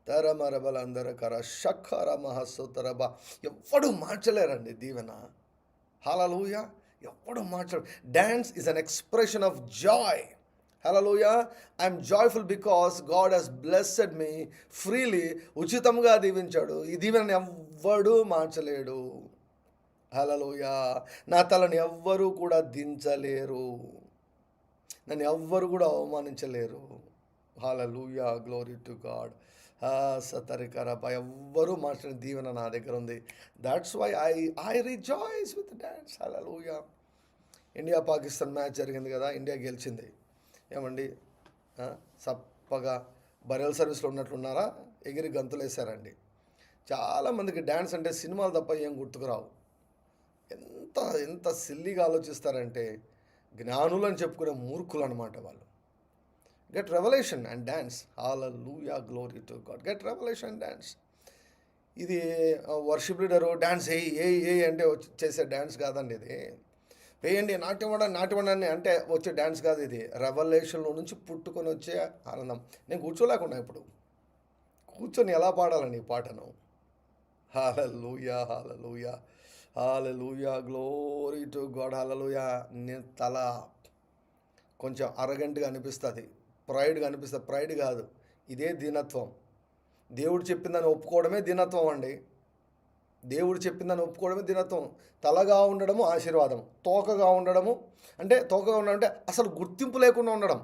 తరమరబలందర కర షక్కర మహస్సుతరబ. ఎవ్వడు మార్చలేరండి దీవెన. హల్లెలూయా, ఎవ్వడు మార్చలేరు. Dance is an expression of joy. Hallelujah, I'm joyful because God has blessed me freely. ఉచితంగా దీవించాడు. ఈ దీవెనని ఎవ్వడు మార్చలేడు. హల్లెలూయా, నా తలను ఎవ్వరూ కూడా దించలేరు, నన్ను ఎవ్వరు కూడా అవమానించలేరు. Hallelujah, glory to God. సతరికరప, ఎవ్వరూ మార్చిన దీవెన నా దగ్గర ఉంది. That's why I rejoice with dance. Hallelujah. India Pakistan match జరిగింది కదా, ఇండియా గెలిచింది. ఏమండి, చప్పగా బరెల్ సర్వీస్లో ఉన్నట్లున్నారా, ఎగిరి గంతులు వేశారండి. చాలామందికి డ్యాన్స్ అంటే సినిమాలు తప్ప ఏం గుర్తుకురావు. ఎంత ఎంత సిల్లీగా ఆలోచిస్తారంటే, జ్ఞానులు అని చెప్పుకునే మూర్ఖులు అనమాట వాళ్ళు. Get revolution and dance. Hallelujah, glory to God. Get revolution and dance. ఇది వర్షిప్ లీడరు డ్యాన్స్ ఏ అంటే చేసే డ్యాన్స్ కాదండి ఇది. వేయండి నాట్యమడాన్ని అంటే వచ్చే డ్యాన్స్ కాదు ఇది. రెవల్యూషన్లో నుంచి పుట్టుకొని వచ్చే ఆనందం. నేను కూర్చోలేకుండా ఇప్పుడు కూర్చొని ఎలా పాడాలండి ఈ పాటను. హల్లెలూయా hallelujah hallelujah, glory to God. హల్లెలూయా. నేను తల కొంచెం అరగంటగా అనిపిస్తుంది, ప్రైడ్గా అనిపిస్తుంది. ప్రైడ్ కాదు, ఇదే దీనత్వం. దేవుడు చెప్పిందని ఒప్పుకోవడమే దీనత్వం అండి. దేవుడు చెప్పిందని ఒప్పుకోవడమే దీనత్వం. తలగా ఉండడము ఆశీర్వాదం, తోకగా ఉండడం అంటే అసలు గుర్తింపు లేకుండా ఉండడం,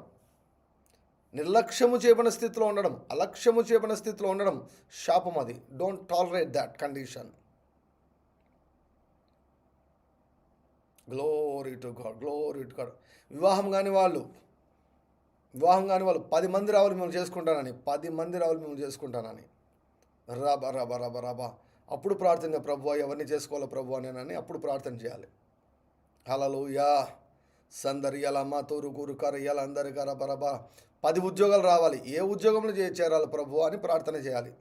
నిర్లక్ష్యము చేయబడిన స్థితిలో ఉండడం, అలక్ష్యము చేయబడిన స్థితిలో ఉండడం శాపం. అది don't tolerate that condition. Glory to God, glory to God. వివాహం కాని వాళ్ళు 10 మంది రావాలి మిమ్మల్ని చేసుకుంటానని, 10 మంది రావాలి మిమ్మల్ని చేసుకుంటానని. రాబా రాబా రాబా రాబా. అప్పుడు ప్రార్థన, ప్రభువా ఎవరిని చేసుకోవాలో ప్రభువా నేనని అప్పుడు ప్రార్థన చేయాలి. హల్లెలూయా. సందర్యాలమ్మ తూరు కూరు కరయ్యాల అందరి కరబరబా. 10 ఉద్యోగాలు రావాలి, ఏ ఉద్యోగంలో చేరాలి ప్రభువా అని ప్రార్థన చేయాలి.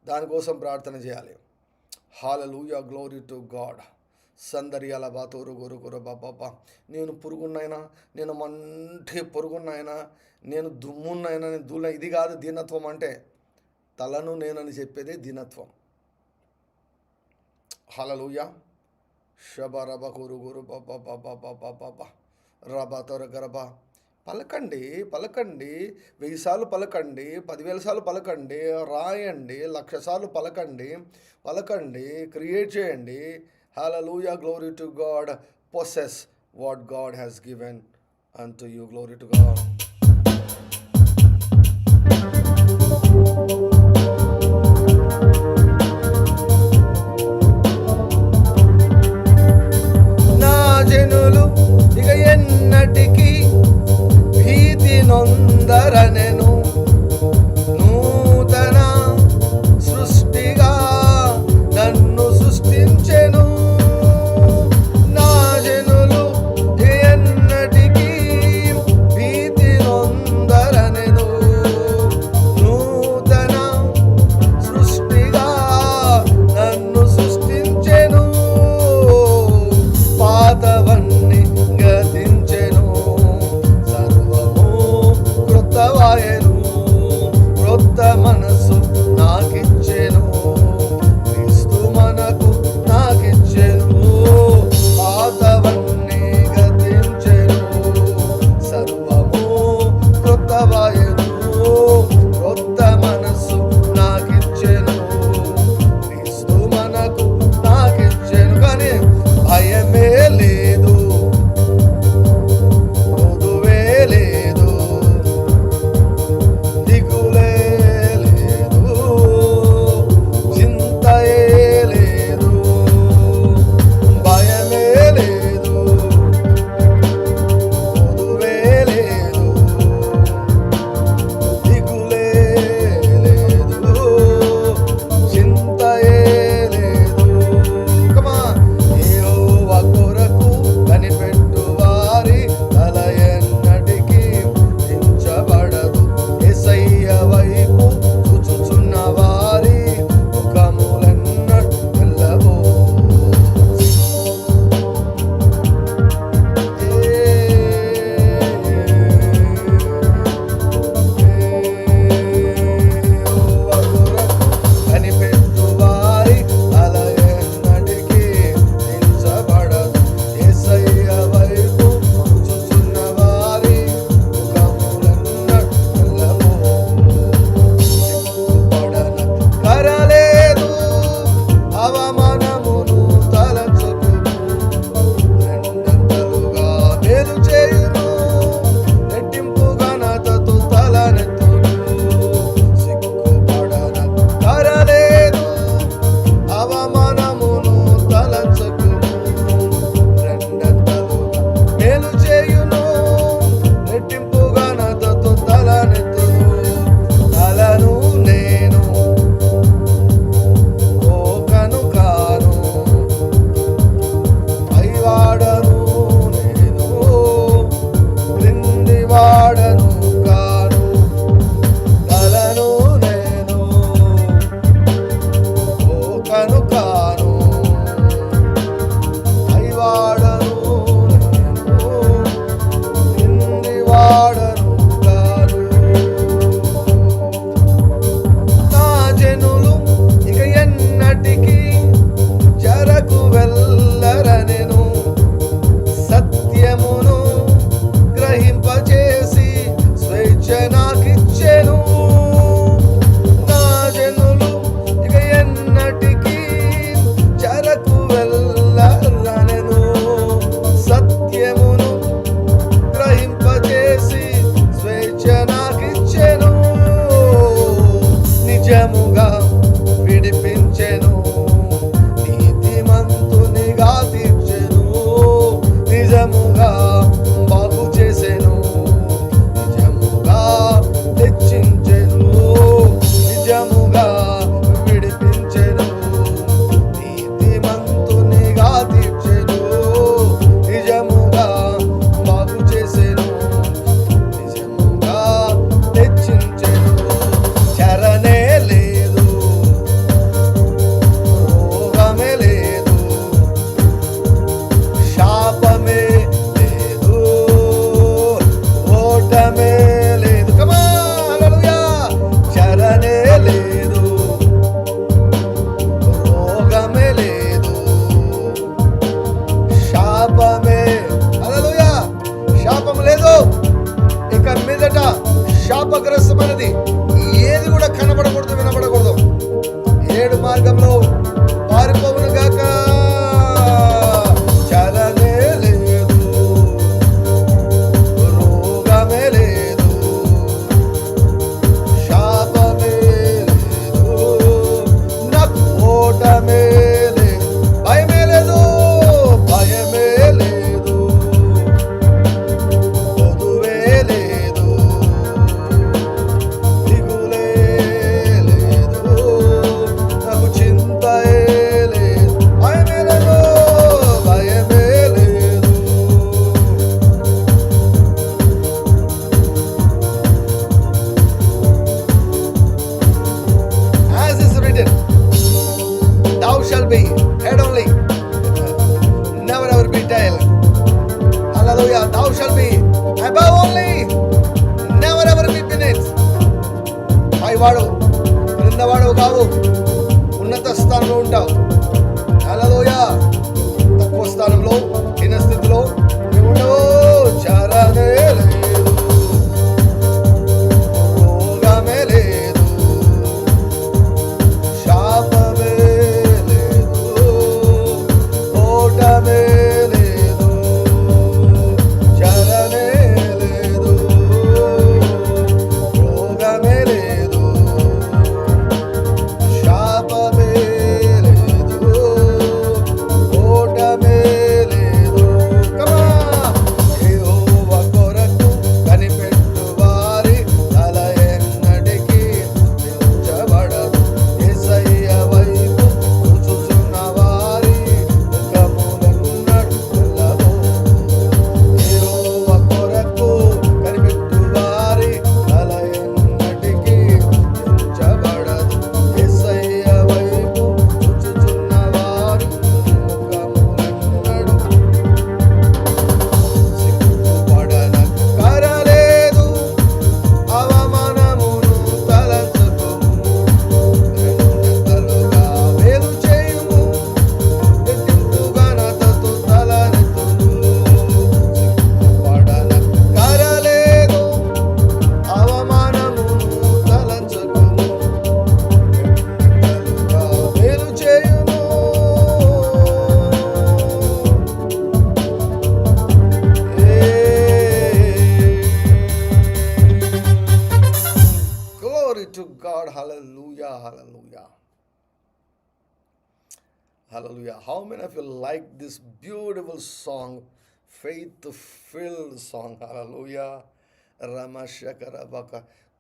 దానికోసం ప్రార్థన చేయాలి. హల్లెలూయా, గ్లోరీ టు గాడ్. సందర్యాల బాతూరు గురు గురు బాబా. నేను పురుగున్నాయినా, నేను మంటే పురుగున్నాయినా, నేను దుమ్మున్నాయినా, నేను దూల. ఇది కాదు దీనత్వం అంటే. తలను నేనని చెప్పేదే దీనత్వం. హల్లెలూయా. షబరబ గురు గురు బాబా బాబా బాబా బాబా రబా తొర గరబా. పలకండి 1000 సార్లు పలకండి, 10,000 సార్లు పలకండి, రాయండి, 1,00,000 సార్లు పలకండి, క్రియేట్ చేయండి. Hallelujah, glory to God. Possess what God has given unto you. Glory to God. నా జనులు ఇక ఎన్నటికీ భీతి నొందరనెను, నూతన సృష్టిగా నన్ను సృష్టించెను. భీతి నొందరనెను, నూతన నిజముగా విడిపించెను, నీతిమంతునిగా తీర్చెను, నిజముగా బాగు చేసెను, నిజముగా హెచ్చించెను, నిజముగా విడిపించెను, నీతిమంతునిగా తీర్చెను, నిజముగా బాగు చేసెను, నిజముగా హెచ్చించెను. చరణే లేదు, రోగమే లేదు, శాపమే లేదు, ఓటమే లేదు. కమా హల్లెలూయా. చరణే లేదు, రోగమే లేదు, శాపమే, హల్లెలూయా, శాపం లేదు. ఇక మీదట శాపగ్రస్తమైనది ఏది కూడా కనబడకూడదు, వినబడకూడదు. 7 మార్గంలో పారిపోవును గాక. చలనే లేదు, రోగమే లేదు, శాపమే లేదు, నాకు ఓటమే లేదు, భయమే లేదు, భయమే లేదు, చదువే లేదు, దిగులే లేదు, నాకు చింతయే లేదు, భయమే లేదు, భయమే లేదు. As is written, thou shalt be head only, never ever be tail. Hallelujah. Thou shalt be above only, never ever be beneath. పైవాడు క్రిందవాడు కావు, ఉన్నత స్థానంలో ఉంటావు. హల్లెలూయా. తక్కువ స్థానంలో, హీన స్థితిలో నీవు ఉండవు. చరణే లేదు, రోగమే లేదు, శాపమే లేదు, ఓటమే లేదు, చరణే లేదు, రోగమే లేదు, శాపమే లేదు, ఓటమే లేదు. కమా. యెహోవా కొరకు కనిపెట్టు వారి తల ఎన్నటికీ దించబడదు, యేసయ్య వైపు చూచుచున్న వారి ముఖములెన్నడూ తెల్లబోవు. యెహోవా కొరకు కనిపెట్టు వారి తల ఎన్నటికీ దించబడదు, యేసయ్య వైపు చూచుచున్న వారి ముఖములెన్నడూ సిగ్గుపడనక్కరలేదు, అవమానమును తలంచుకొము, రెండంతలుగా మేలు చేయుము, రెట్టింపు ఘనతతో తలనెత్తుము. సిగ్గుపడనక్కరలేదు, అవమానమును తలంచుకొము, రెండంతలుగా మేలు చేయుము. Glory to God. Hallelujah. Hallelujah. Hallelujah. How many of you like this beautiful song, faith-filled song? Hallelujah. రమశకరబక.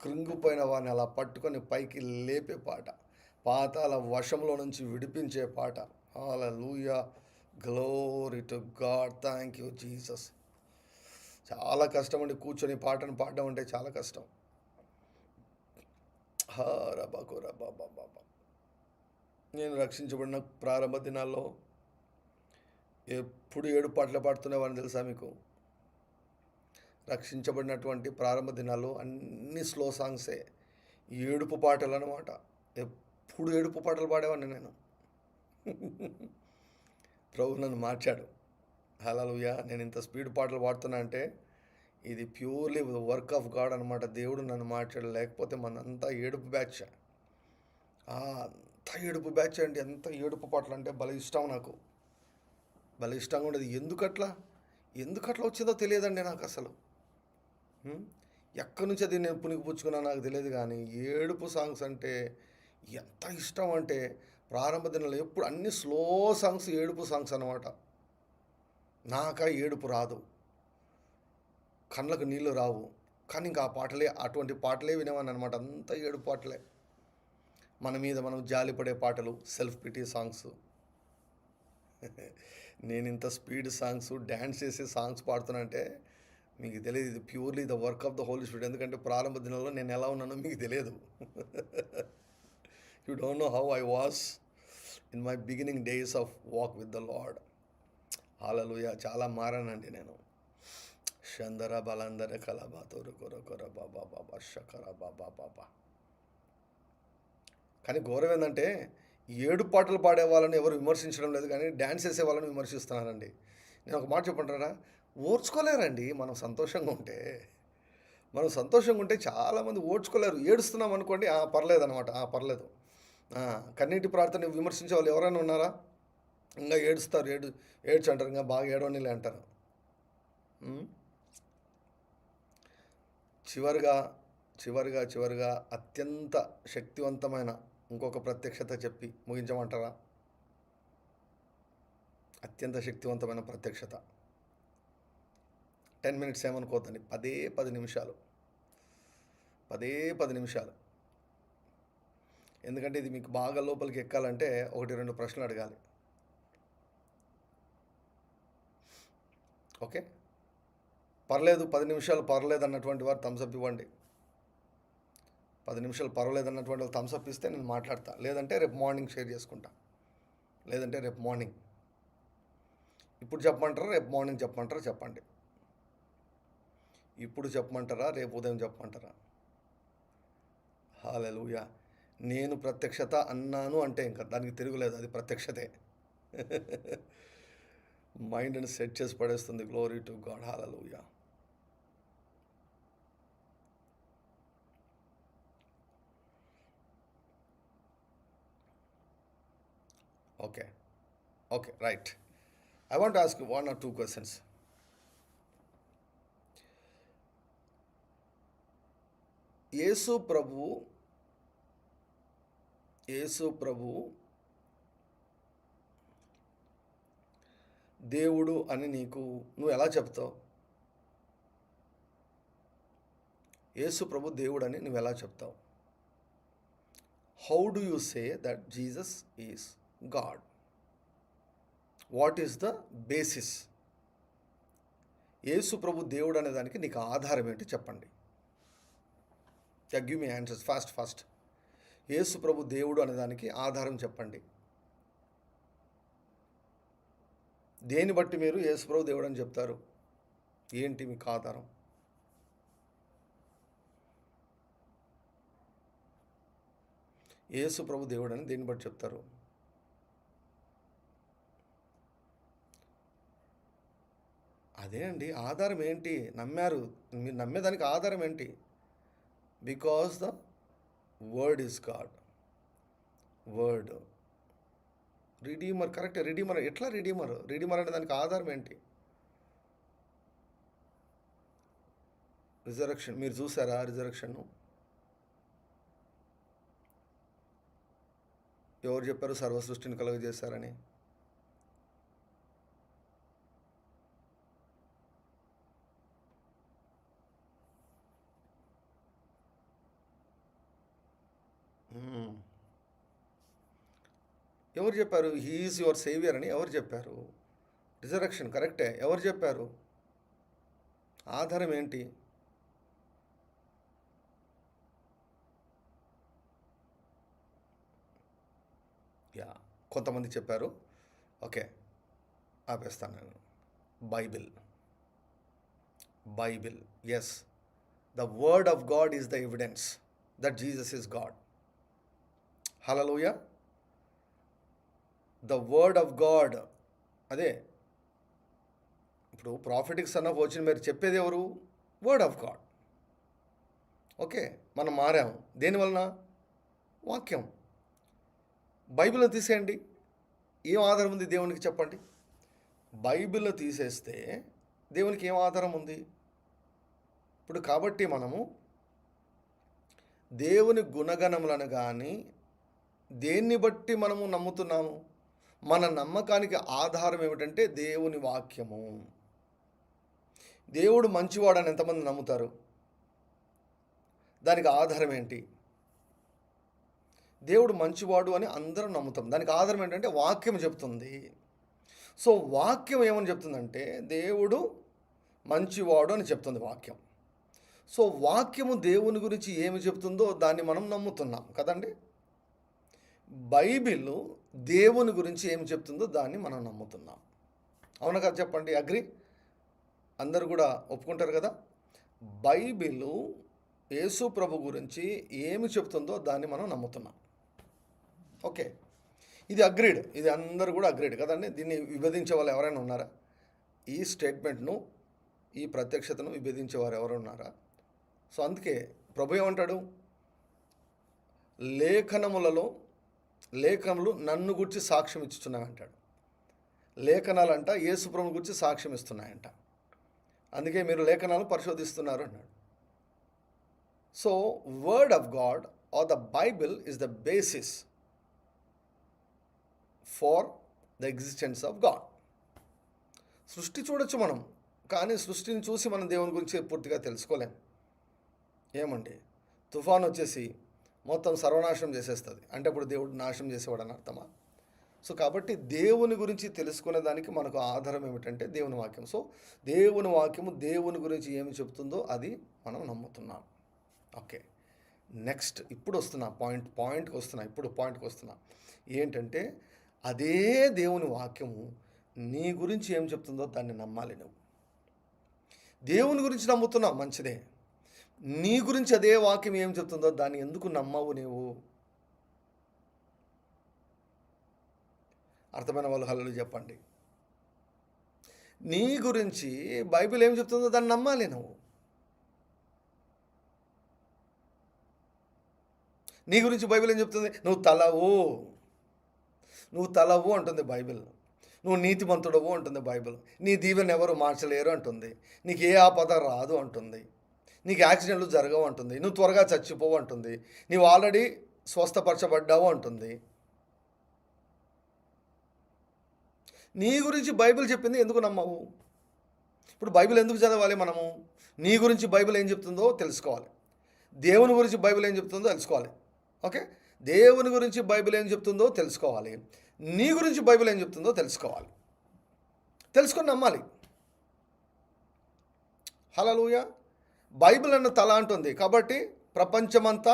కృంగిపోయిన వారిని అలా పట్టుకొని పైకి లేపే పాట, పాతాల వశంలో నుంచి విడిపించే పాట. Hallelujah. Glory to God. Thank you Jesus. చాలా కష్టం అండి, కూర్చొని పాటను పాడడం అంటే చాలా కష్టం. రబాబా. నేను రక్షించబడిన ప్రారంభ దినాల్లో ఎప్పుడు 7 పాటలు పాడుతునేవాడిని తెలుసా మీకు? రక్షించబడినటువంటి ప్రారంభ దినాల్లో అన్ని స్లో సాంగ్సే, ఏడుపు పాటలు అన్నమాట. ఎప్పుడు ఏడుపు పాటలు పాడేవాడిని నేను. ప్రభు నన్ను మార్చాడు. హల్లెలూయా. నేను ఇంత స్పీడ్ పాటలు పాడుతున్నా అంటే ఇది ప్యూర్లీ వర్క్ ఆఫ్ గాడ్ అనమాట. దేవుడు నన్ను మార్చాడు. లేకపోతే మనంతా ఏడుపు బ్యాచ్. అంత ఏడుపు బ్యాచ్ అండి. ఎంత ఏడుపు పాటలు అంటే భలే ఇష్టం నాకు, భలే ఇష్టంగా ఉండేది. ఎందుకట్లా వచ్చిందో తెలియదండి నాకు అసలు. ఎక్కడి నుంచి అది నేను పుణికిపుచ్చుకున్నా నాకు తెలియదు, కానీ ఏడుపు సాంగ్స్ అంటే ఎంత ఇష్టం అంటే ప్రారంభ దినాల్లో ఎప్పుడు అన్ని స్లో సాంగ్స్, ఏడుపు సాంగ్స్ అనమాట. నాకా ఏడుపు రాదు, కళ్ళకు నీళ్ళు రావు, కానీ ఇంకా ఆ పాటలే, అటువంటి పాటలే వినేవాడిని అనమాట. అంతా ఏడుపు పాటలే, మన మీద మనం జాలిపడే పాటలు, సెల్ఫ్ పిటీ సాంగ్స్. నేను ఇంత స్పీడ్ సాంగ్స్, డ్యాన్స్ చేసే సాంగ్స్ పాడుతున్నా మీకు తెలియదు. ఇది purely the work of the Holy Spirit. ఎందుకంటే ప్రారంభ దినంలో నేను ఎలా ఉన్నానో మీకు తెలియదు. You don't know how I was in my beginning days of walk with the Lord. Hallelujah. చాలా మారానండి నేను. షందర బలందర కలబా తోరు కొర కొర బాబా బాబా షకర బాబా బాబా. కానీ ఘోరం ఏంటంటే ఏడు పాటలు పాడే వాళ్ళని ఎవరు విమర్శించడం లేదు, కానీ డ్యాన్స్ వేసే వాళ్ళని విమర్శిస్తున్నారండి. నేను ఒక మాట చెప్పంటారా, ఓర్చుకోలేరండి. మనం సంతోషంగా ఉంటే చాలామంది ఓర్చుకోలేరు. ఏడుస్తున్నాం అనుకోండి, పర్లేదు అనమాట, పర్లేదు. కన్నీటి ప్రార్థన విమర్శించే వాళ్ళు ఎవరైనా ఉన్నారా? ఇంకా ఏడుస్తారు, ఏడ్చు అంటారు, ఇంకా బాగా ఏడవనిలే అంటారు. చివరిగా అత్యంత శక్తివంతమైన ఇంకొక ప్రత్యక్షత చెప్పి ముగించమంటారా? అత్యంత శక్తివంతమైన ప్రత్యక్షత 10 minutes ఏమనుకోద్దండి, 10 నిమిషాలు. ఎందుకంటే ఇది మీకు బాగా లోపలికి ఎక్కాలంటే 1-2 ప్రశ్నలు అడగాలి. ఓకే, పర్లేదు 10 నిమిషాలు పర్లేదు అన్నటువంటి వారు థమ్స్అప్ ఇవ్వండి. 10 నిమిషాలు పర్వాలేదు అన్నటువంటి వాళ్ళు థమ్స్అప్ ఇస్తే నేను మాట్లాడతా. లేదంటే రేపు మార్నింగ్ షేర్ చేసుకుంటా. లేదంటే రేపు మార్నింగ్. ఇప్పుడు చెప్పమంటారా, రేపు మార్నింగ్ చెప్పమంటారా? చెప్పండి. ఇప్పుడు చెప్పమంటారా, రేపు ఉదయం చెప్పమంటారా? హల్లెలూయా. నేను ప్రత్యక్షత అన్నాను అంటే ఇంకా దానికి తిరుగులేదు, అది ప్రత్యక్షతే. మైండ్ని సెట్ చేసి పడేస్తుంది. Glory to God. Hallelujah. Okay, right. I want to ask you 1 or 2 questions. యేసు ప్రభు దేవుడు అని నువ్వు ఎలా చెప్తావు? యేసు ప్రభు దేవుడు అని నువ్వు ఎలా చెప్తావు? How do you say that Jesus is God? What is the basis? Yesu ప్రభు దేవుడు అనే దానికి నీకు ఆధారం ఏంటి చెప్పండి. Give me answers fast. Yesu ప్రభు దేవుడు అనే దానికి ఆధారం చెప్పండి. దేని బట్టి మీరు యేసు ప్రభు దేవుడు అని చెప్తారు? ఏంటి మీకు ఆధారం? యేసు ప్రభు దేవుడు అని దేన్ని బట్టి చెప్తారు? అదే అండి ఆధారం ఏంటి? నమ్మారు, మీరు నమ్మేదానికి ఆధారం ఏంటి? Because the word is God. Word redeemer, correct. Redeemer ఎట్లా? రిడీమర్ అనే దానికి ఆధారం ఏంటి? రిజరక్షన్. మీరు చూసారా రిజరక్షన్ను? ఎవరు చెప్పారు సర్వ సృష్టిని కలుగజేశారని? ఎవరు చెప్పారు? హీ ఈజ్ యువర్ సేవియర్ అని ఎవరు చెప్పారు? రిజరక్షన్ కరెక్టే. ఎవరు చెప్పారు? ఆధారం ఏంటి? కొంతమంది చెప్పారు. ఓకే, ఆపేస్తాను నేను. Bible, yes, the word of God is the evidence that Jesus is God. Hallelujah. The word of God, అదే ఇప్పుడు ప్రాఫిటిక్ సన్ ఆఫ్ వచ్చిన మీరు చెప్పేది ఎవరు? Word of God. ఓకే, మనం మారాము దేనివలన? వాక్యం. బైబిల్లో తీసేయండి, ఏం ఆధారం ఉంది దేవునికి చెప్పండి. బైబిల్లో తీసేస్తే దేవునికి ఏం ఆధారం ఉంది? ఇప్పుడు కాబట్టి మనము దేవుని గుణగణములను కానీ దేన్ని బట్టి మనము నమ్ముతున్నాము? మన నమ్మకానికి ఆధారం ఏమిటంటే దేవుని వాక్యము. దేవుడు మంచివాడని ఎంతమంది నమ్ముతారు? దానికి ఆధారం ఏంటి? దేవుడు మంచివాడు అని అందరం నమ్ముతాం. దానికి ఆధారం ఏంటంటే వాక్యం చెప్తుంది. సో వాక్యం ఏమని చెప్తుందంటే దేవుడు మంచివాడు అని చెప్తుంది వాక్యం. సో వాక్యము దేవుని గురించి ఏమి చెప్తుందో దాన్ని మనం నమ్ముతున్నాం కదండి. బైబిల్ దేవుని గురించి ఏమి చెప్తుందో దాన్ని మనం నమ్ముతున్నాం. అవునా కదా? చెప్పండి. అగ్రి? అందరు కూడా ఒప్పుకుంటారు కదా. బైబిల్ యేసు ప్రభు గురించి ఏమి చెప్తుందో దాన్ని మనం నమ్ముతున్నాం. ఓకే, ఇది అగ్రీడ్. ఇది అందరూ కూడా అగ్రీడ్ కదండి. దీన్ని విభేదించే వాళ్ళు ఎవరైనా ఉన్నారా? ఈ స్టేట్మెంట్ను, ఈ ప్రత్యక్షతను విభేదించేవారు ఎవరు ఉన్నారా? సో అందుకే ప్రభు ఏమంటాడు? లేఖనములు నన్ను గురించి సాక్ష్యం ఇస్తున్నాయంటాడు. లేఖనాలంట యేసు ప్రభు గురించి సాక్ష్యం ఇస్తున్నాయంట. అందుకే మీరు లేఖనాలను పరిశోధిస్తున్నారు అన్నాడు. So word of God are the Bible is the basis for the existence of God. సృష్టి చూడొచ్చు మనం, కానీ సృష్టిని చూసి మనం దేవుని గురించి పూర్తిగా తెలుసుకోలేం. ఏమండి, తుఫాన్ వచ్చేసి మొత్తం సర్వనాశనం చేసేస్తుంది అంటే అప్పుడు దేవుడు నాశనం చేసేవాడు అని అర్థమా? సో కాబట్టి దేవుని గురించి తెలుసుకునే దానికి మనకు ఆధారం ఏమిటంటే దేవుని వాక్యం. సో దేవుని వాక్యము దేవుని గురించి ఏమి చెప్తుందో అది మనం నమ్ముతున్నాం. ఓకే, నెక్స్ట్ ఇప్పుడు వస్తున్నా పాయింట్కి వస్తున్నా. ఏంటంటే అదే దేవుని వాక్యము నీ గురించి ఏం చెప్తుందో దాన్ని నమ్మాలి. నువ్వు దేవుని గురించి నమ్ముతున్నావు, మంచిదే. నీ గురించి అదే వాక్యం ఏం చెప్తుందో దాన్ని ఎందుకు నమ్మవు నీవు? అర్థమైన వాళ్ళు హల్లెలూయా చెప్పండి. నీ గురించి బైబిల్ ఏం చెప్తుందో దాన్ని నమ్మాలి నువ్వు. నీ గురించి బైబిల్ ఏం చెప్తుంది? నువ్వు తలవు అంటుంది బైబిల్. నువ్వు నీతిమంతుడవు అంటుంది బైబిల్. నీ దీవెన ఎవరు మార్చలేరు అంటుంది. నీకు ఏ ఆపద రాదు అంటుంది. నీకు యాక్సిడెంట్లు జరగవు అంటుంది. నువ్వు త్వరగా చచ్చిపోవు అంటుంది. నీవు ఆల్రెడీ స్వస్థపరచబడ్డావు అంటుంది. నీ గురించి బైబిల్ చెప్పింది ఎందుకు నమ్మవు? ఇప్పుడు బైబిల్ ఎందుకు చదవాలి మనము? నీ గురించి బైబిల్ ఏం చెప్తుందో తెలుసుకోవాలి. దేవుని గురించి బైబిల్ ఏం చెప్తుందో తెలుసుకోవాలి. ఓకే, దేవుని గురించి బైబిల్ ఏం చెప్తుందో తెలుసుకోవాలి. నీ గురించి బైబిల్ ఏం చెప్తుందో తెలుసుకోవాలి. తెలుసుకొని నమ్మాలి. హల్లెలూయా. బైబిల్ అన్న తల అంటుంది కాబట్టి ప్రపంచమంతా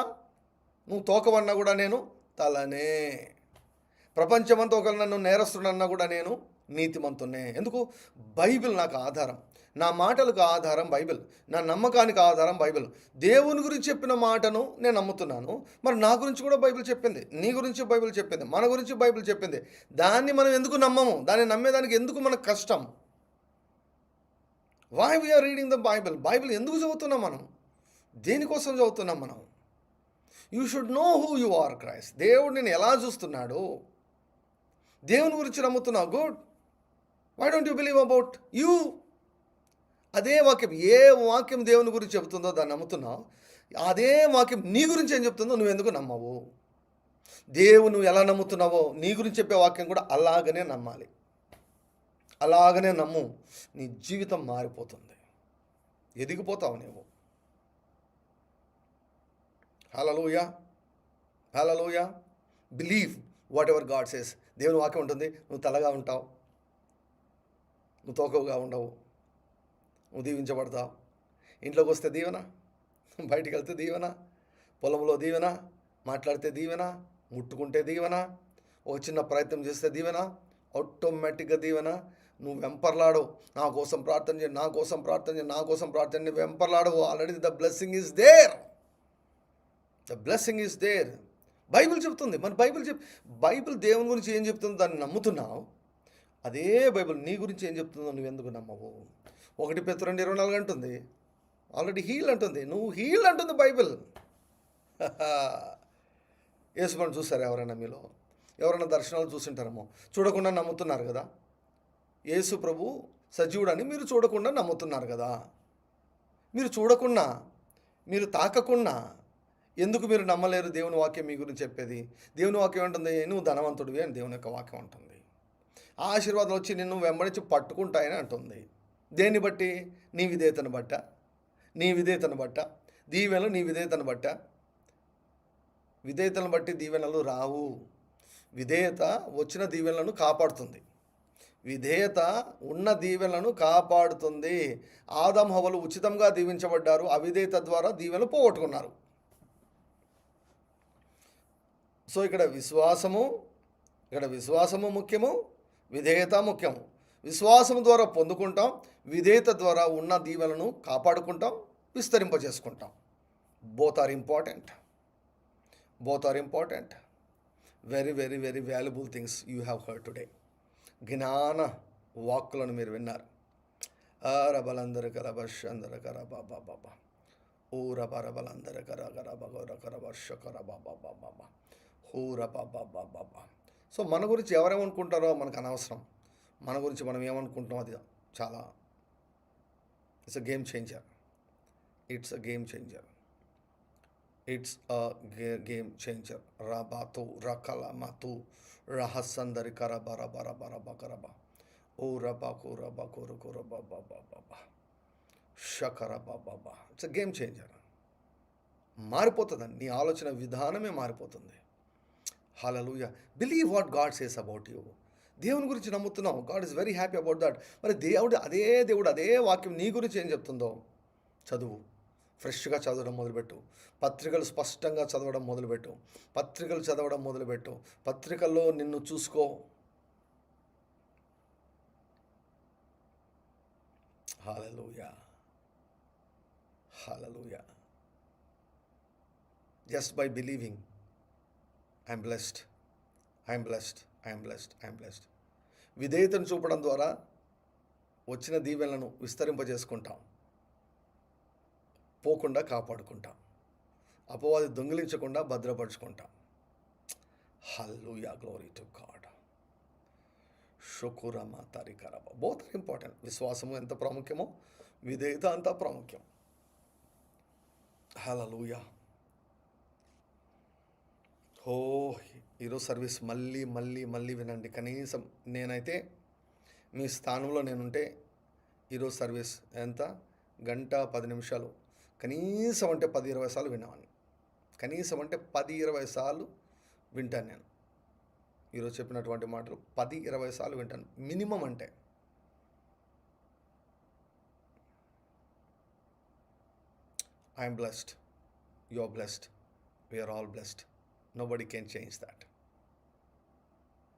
నువ్వు తోకవన్నా కూడా నేను తలనే. ప్రపంచమంతా ఒకవేళ నన్ను నేరస్తుడన్నా కూడా నేను నీతిమంతున్నే. ఎందుకు? బైబిల్ నాకు ఆధారం. నా మాటలకు ఆధారం బైబిల్. నా నమ్మకానికి ఆధారం బైబిల్. దేవుని గురించి చెప్పిన మాటను నేను నమ్ముతున్నాను. మరి నా గురించి కూడా బైబిల్ చెప్పింది, నీ గురించి బైబిల్ చెప్పింది, మన గురించి బైబిల్ చెప్పింది. దాన్ని మనం ఎందుకు నమ్మము? దాన్ని నమ్మేదానికి ఎందుకు మనకు కష్టం? Why we are reading the Bible? Bible ఎందుకు చదువుతున్నాం మనం? దేనికోసం చదువుతున్నాం మనం? You should know who you are Christ. దేవుడు నేను ఎలా చూస్తున్నాడు? దేవుని గురించి నమ్ముతున్నావు, good. Why don't you believe about you? అదే వాక్యం, ఏ వాక్యం దేవుని గురించి చెబుతుందో దాన్ని నమ్ముతున్నావు. అదే వాక్యం నీ గురించి ఏం చెప్తుందో నువ్వు ఎందుకు నమ్మవు? దేవుడు నువ్వు ఎలా నమ్ముతున్నావో నీ గురించి చెప్పే వాక్యం కూడా అలాగనే నమ్మాలి. అలాగనే నమ్ము, నీ జీవితం మారిపోతుంది, ఎదిగిపోతావు నీవు. Hallelujah, hallelujah. Believe whatever God says. దేవుని వాక్యం ఉంటుంది, నువ్వు తలగా ఉంటావు, నువ్వు తోకగా ఉండవు, నువ్వు దీవించబడతావు. ఇంట్లోకి వస్తే దీవెన, బయటికి వెళ్తే దీవెన, పొలంలో దీవెన, మాట్లాడితే దీవెన, ముట్టుకుంటే దీవెన, ఒక చిన్న ప్రయత్నం చేస్తే దీవెన, ఆటోమేటిక్గా దీవెన. నువ్వు వెంపర్లాడవు, నా కోసం ప్రార్థన చేయి, నా కోసం ప్రార్థన చేయి, నా కోసం ప్రార్థన చేయి, వెంపర్లాడవు. Already the blessing is there. The blessing is there. Bible చెప్తుంది. మరి బైబిల్ దేవుని గురించి ఏం చెప్తుందో దాన్ని నమ్ముతున్నావు. అదే బైబిల్ నీ గురించి ఏం చెప్తుందో నువ్వు ఎందుకు నమ్మవు? 1 Petrus 2:24 అంటుంది, ఆల్రెడీ హీల్ అంటుంది. నువ్వు హీల్ అంటుంది బైబిల్. యేసుని చూసారా ఎవరైనా? మీలో ఎవరైనా దర్శనాలు చూసింటారేమో, చూడకుండా నమ్ముతున్నారు కదా. యేసు ప్రభు సజీవుడని మీరు చూడకుండా నమ్ముతున్నారు కదా. మీరు చూడకుండా, మీరు తాకకుండా ఎందుకు మీరు నమ్మలేరు దేవుని వాక్యం మీ గురించి చెప్పేది? దేవుని వాక్యం ఉంటుంది, నువ్వు ధనవంతుడివి అని దేవుని యొక్క వాక్యం ఉంటుంది. ఆ ఆశీర్వాదాలు వచ్చి నిన్ను వెంబడించి పట్టుకుంటాయని అంటుంది. దేన్ని బట్టి? నీ విధేయతను బట్ట, నీ విధేయతను బట్ట, దీవెనలు నీ విధేయతను బట్ట. విధేయతను బట్టి దీవెనలు రావు. విధేయత వచ్చిన దీవెనలను కాపాడుతుంది. విధేయత ఉన్న దీవెనలను కాపాడుతుంది. ఆదాము హవ్వలు ఉచితంగా దీవించబడ్డారు, అవిధేయత ద్వారా దీవెనలు పోగొట్టుకున్నారు. సో ఇక్కడ విశ్వాసము ముఖ్యము, విధేయత ముఖ్యము. విశ్వాసము ద్వారా పొందుకుంటాం, విధేయత ద్వారా ఉన్న దీవెనలను కాపాడుకుంటాం, విస్తరింపజేసుకుంటాం. Both are important. Very very very valuable things you have heard today. జ్ఞాన వాక్కులను మీరు విన్నారు. రబలందరి కరబషందర కర బాబా బాబా ఊర బరబలందరి కర కర బగోర కర వర్ష కర బాబా బాబా ఊర బాబా బాబా. సో మన గురించి ఎవరేమనుకుంటారో మనకు అనవసరం. మన గురించి మనం ఏమనుకుంటాం అది చాలా ఇట్స్ అ గేమ్ చేంజర్. రబాతు రకల మతు రహస్సందరి కర బర బర బర బకరబ ఓ రబా కూరబా కూర కూర బాబా బాబా షకర బాబా. It's a game changer. మారిపోతుందండి, నీ ఆలోచన విధానమే మారిపోతుంది. Hallelujah. Believe what God says about you. దేవుని గురించి నమ్ముతున్నావు, God is very happy about that. మరి దేవుడు అదే వాక్యం నీ గురించి ఏం చెప్తుందో చదువు. ఫ్రెష్గా చదవడం మొదలుపెట్టు. పత్రికలు స్పష్టంగా చదవడం మొదలుపెట్టు. పత్రికల్లో నిన్ను చూసుకో. Hallelujah. Just by believing I'm blessed. విధేయతను చూపడం ద్వారా వచ్చిన దీవెనలను విస్తరింపజేసుకుంటాం, పోకుండా కాపాడుకుంటాం, అపవాది దొంగిలించకుండా భద్రపరుచుకుంటాం. Hallelujah, glory to God. షుకురమ తరికరబ. Both are important. విశ్వాసము ఎంత ప్రాముఖ్యమో విధేయత అంత ప్రాముఖ్యం. హల్లెలూయా. ఈరోజు సర్వీస్ మళ్ళీ వినండి. కనీసం నేనైతే మీ స్థానంలో నేనుంటే ఈరోజు సర్వీస్ ఎంత, గంట 10 నిమిషాలు కనీసం అంటే 10-20 సార్లు విన్నాను. కనీసం అంటే 10-20 సార్లు వింటాను నేను. ఈరోజు చెప్పినటువంటి మాటలు 10-20 సార్లు వింటాను మినిమం. అంటే I'm blessed, you are blessed, we are all blessed. Nobody can change that.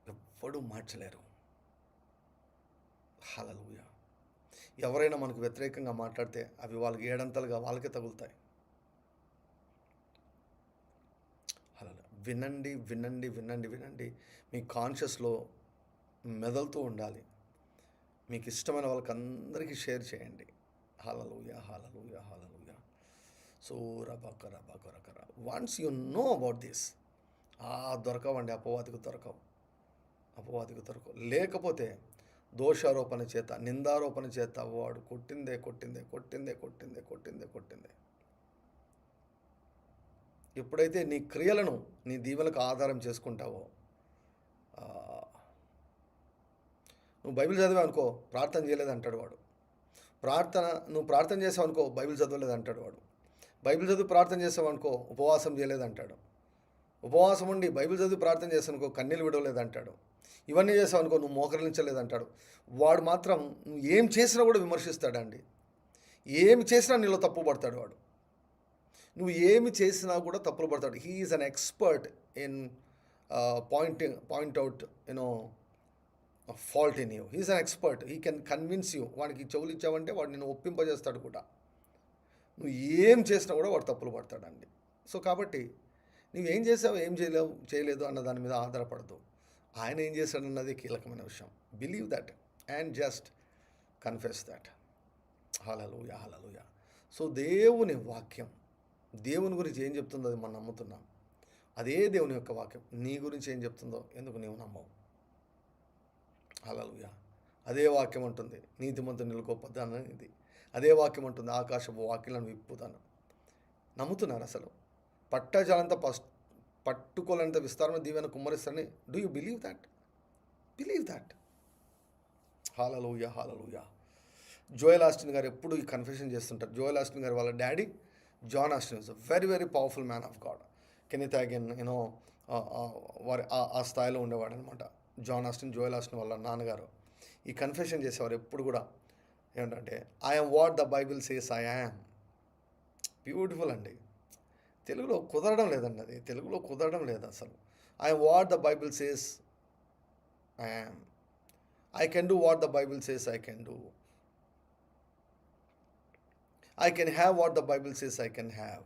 ఎవ్వడూ మార్చలేరు. హల్లెలూయా. ఎవరైనా మనకు వ్యతిరేకంగా మాట్లాడితే అవి వాళ్ళకి ఏడంతలుగా వాళ్ళకే తగులుతాయి. వినండి. మీ కాన్షియస్లో మెదలుతూ ఉండాలి. మీకు ఇష్టమైన వాళ్ళకి అందరికీ షేర్ చేయండి. హల్లెలూయా. సో రబకర. Once you know about this, దొరకవండి, అపవాదికి దొరకవు. లేకపోతే దోషారోపణ చేత, నిందారోపణ చేత వాడు కొట్టిందే. ఎప్పుడైతే నీ క్రియలను నీ దీవెనలకు ఆధారం చేసుకుంటావో, నువ్వు బైబిల్ చదివా అనుకో, ప్రార్థన చేయలేదు అంటాడు వాడు. నువ్వు ప్రార్థన చేసావు అనుకో, బైబిల్ చదవలేదు అంటాడు వాడు. బైబిల్ చదివి ప్రార్థన చేసావు అనుకో, ఉపవాసం చేయలేదు అంటాడు. ఉపవాసం ఉండి బైబిల్ చదివి ప్రార్థన చేసావు అనుకో, కన్నీళ్ళు విడవలేదు అంటాడు. ఇవన్నీ చేసావు అనుకో, నువ్వు మోకరించలేదు అంటాడు. వాడు మాత్రం నువ్వు ఏం చేసినా కూడా విమర్శిస్తాడండి. ఏమి చేసినా నీలో తప్పు పడతాడు వాడు. నువ్వు ఏమి చేసినా కూడా తప్పులు పడతాడు. He is an expert in point out fault in you. He is an expert. He can convince you. వాడికి చెవులు ఇచ్చావంటే వాడు నిన్ను ఒప్పింపజేస్తాడు కూడా. నువ్వు ఏం చేసినా కూడా వాడు తప్పులు పడతాడండి. సో కాబట్టి నువ్వు ఏం చేసావు, ఏం చేయలేదు అన్న దాని మీద ఆధారపడదు. ఆయన ఏం చేశాడన్నది కీలకమైన విషయం. Believe that and just confess that. Hallelujah. So దేవుని వాక్యం దేవుని గురించి ఏం చెప్తుందో అది మనం నమ్ముతున్నాం. అదే దేవుని యొక్క వాక్యం నీ గురించి ఏం చెప్తుందో ఎందుకు నీవు నమ్మవు? హల్లెలూయా. అదే వాక్యం ఉంటుంది, నీతిమంతుని నిలకొప్పొద్దాను ఇది. అదే వాక్యం ఉంటుంది, ఆకాశపు వాక్యాలను విప్పుతాను. నమ్ముతున్నారు అసలు? పట్టజాలంత పట్టుకోలేనంత విస్తారమైన దీవెన కుమ్మరిస్తారని do you believe that? Believe that. Hallelujah, hallelujah. Joel Osteen గారు ఎప్పుడు ఈ కన్ఫెషన్ చేస్తుంటారు. జోయల్ ఆస్టిన్ గారు వాళ్ళ daddy John Osteen is very very powerful man of God. Kenneth Hagin వారి ఆ స్థాయిలో ఉండేవాడు అనమాట. జాన్ ఆస్టిన్, జోయల్ ఆస్టిన్ వాళ్ళ నాన్నగారు ఈ కన్ఫెషన్ చేసేవారు ఎప్పుడు కూడా. ఏమిటంటే I'm what the Bible says I yam. Beautiful అండి. తెలుగులో కుదరడం లేదండి, అది తెలుగులో కుదరడం లేదు అసలు. I'm what the Bible says I yam. I can do what the Bible says I can do. I can have what the Bible says I can have.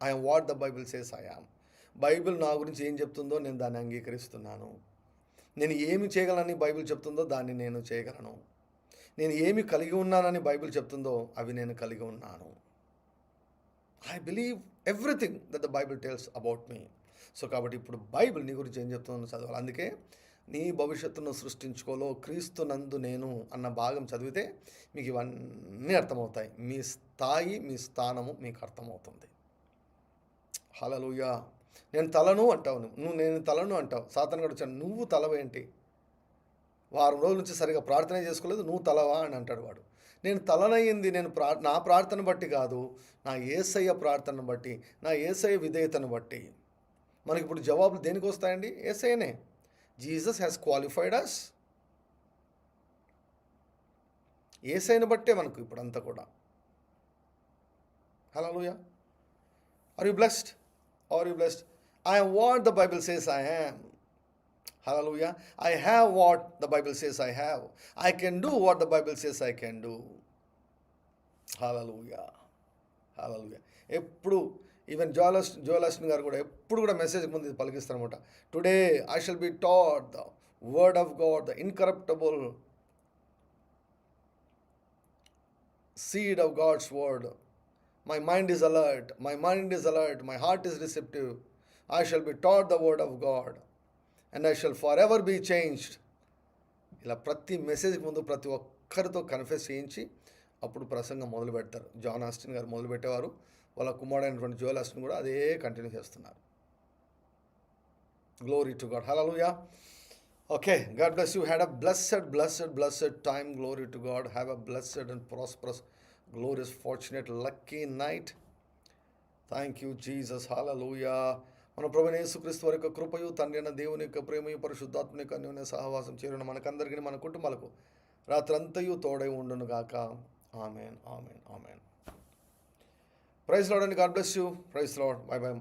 I am what the Bible says I am. Bible నా గురించి ఏం చెప్తుందో నేను దాన్ని అంగీకరిస్తున్నాను. నేను ఏమి చేయగలనని బైబిల్ చెప్తుందో దాన్ని నేను చేయగలను. నేను ఏమి కలిగి ఉన్నానని బైబిల్ చెప్తుందో అవి నేను కలిగి ఉన్నాను. I believe everything that the Bible tells about me. So కాబట్టి ఇప్పుడు బైబిల్ నీ గురించి ఏం చెప్తుందో చదవాలి. అందుకే నీ భవిష్యత్తును సృష్టించుకోలో క్రీస్తునందు నేను అన్న భాగం చదివితే మీకు ఇవన్నీ అర్థమవుతాయి. మీ స్థాయి, మీ స్థానము మీకు అర్థమవుతుంది. హల్లెలూయా. నేను తలను అంటావు, నేను తలను అంటావు. సాతాను గాడు వచ్చాడు, నువ్వు తలవేంటి, వారం రోజుల నుంచి సరిగా ప్రార్థన చేసుకోలేదు, నువ్వు తలవా అని అంటాడు వాడు. నేను తలనయ్యింది నేను నా ప్రార్థన బట్టి కాదు, నా యేసయ్య ప్రార్థనను బట్టి, నా యేసయ్య విధేయతను బట్టి. మనకి ఇప్పుడు జవాబులు దేనికి వస్తాయండి? యేసయ్యనే. Jesus has qualified us. యేసయ్యను బట్టే మనకు ఇప్పుడు అంతా కూడా. Hallelujah. Are you blessed? Are you blessed? I am what the Bible says I am. Hallelujah. I have what the Bible says I have. I can do what the Bible says I can do. Hallelujah. Hallelujah. ఎప్పుడు even Joel Osteen గారు కూడా ఎప్పుడు కూడా message ముందు ఇది పలికిస్తారనమాట. Today I shall be taught the word of God, the incorruptible seed of God's word. My mind is alert, my mind is alert, my heart is receptive. I shall be taught the word of God and I shall forever be changed. ఇలా ప్రతి message ముందు ప్రతి ఒక్కరితో confess చేయించి అప్పుడు ప్రసంగం మొదలు పెడతారు. జాన్ ఆస్టిన్ గారు మొదలు పెట్టేవారు, వాళ్ళ కుమారుడైనటువంటి జోయల్ ఆస్టిన్ కూడా అదే కంటిన్యూ చేస్తున్నారు. Glory to God. Hallelujah. Okay, God bless you. Had a blessed time. Glory to God. Have a blessed and prosperous, glorious, fortunate, lucky night. Thank you, Jesus. Hallelujah. మన ప్రభువైన యేసుక్రీస్తు వారి యొక్క కృపయు, తండ్రి అయిన దేవుని యొక్క ప్రేమయు, పరిశుద్ధాత్మ యొక్క అన్యోన్య సహవాసం చేరిన మనకందరికీ, మన కుటుంబాలకు రాత్రంతయు తోడై ఉండును గాక. Amen, amen, amen. Praise Lord and God bless you. Praise Lord. Bye by.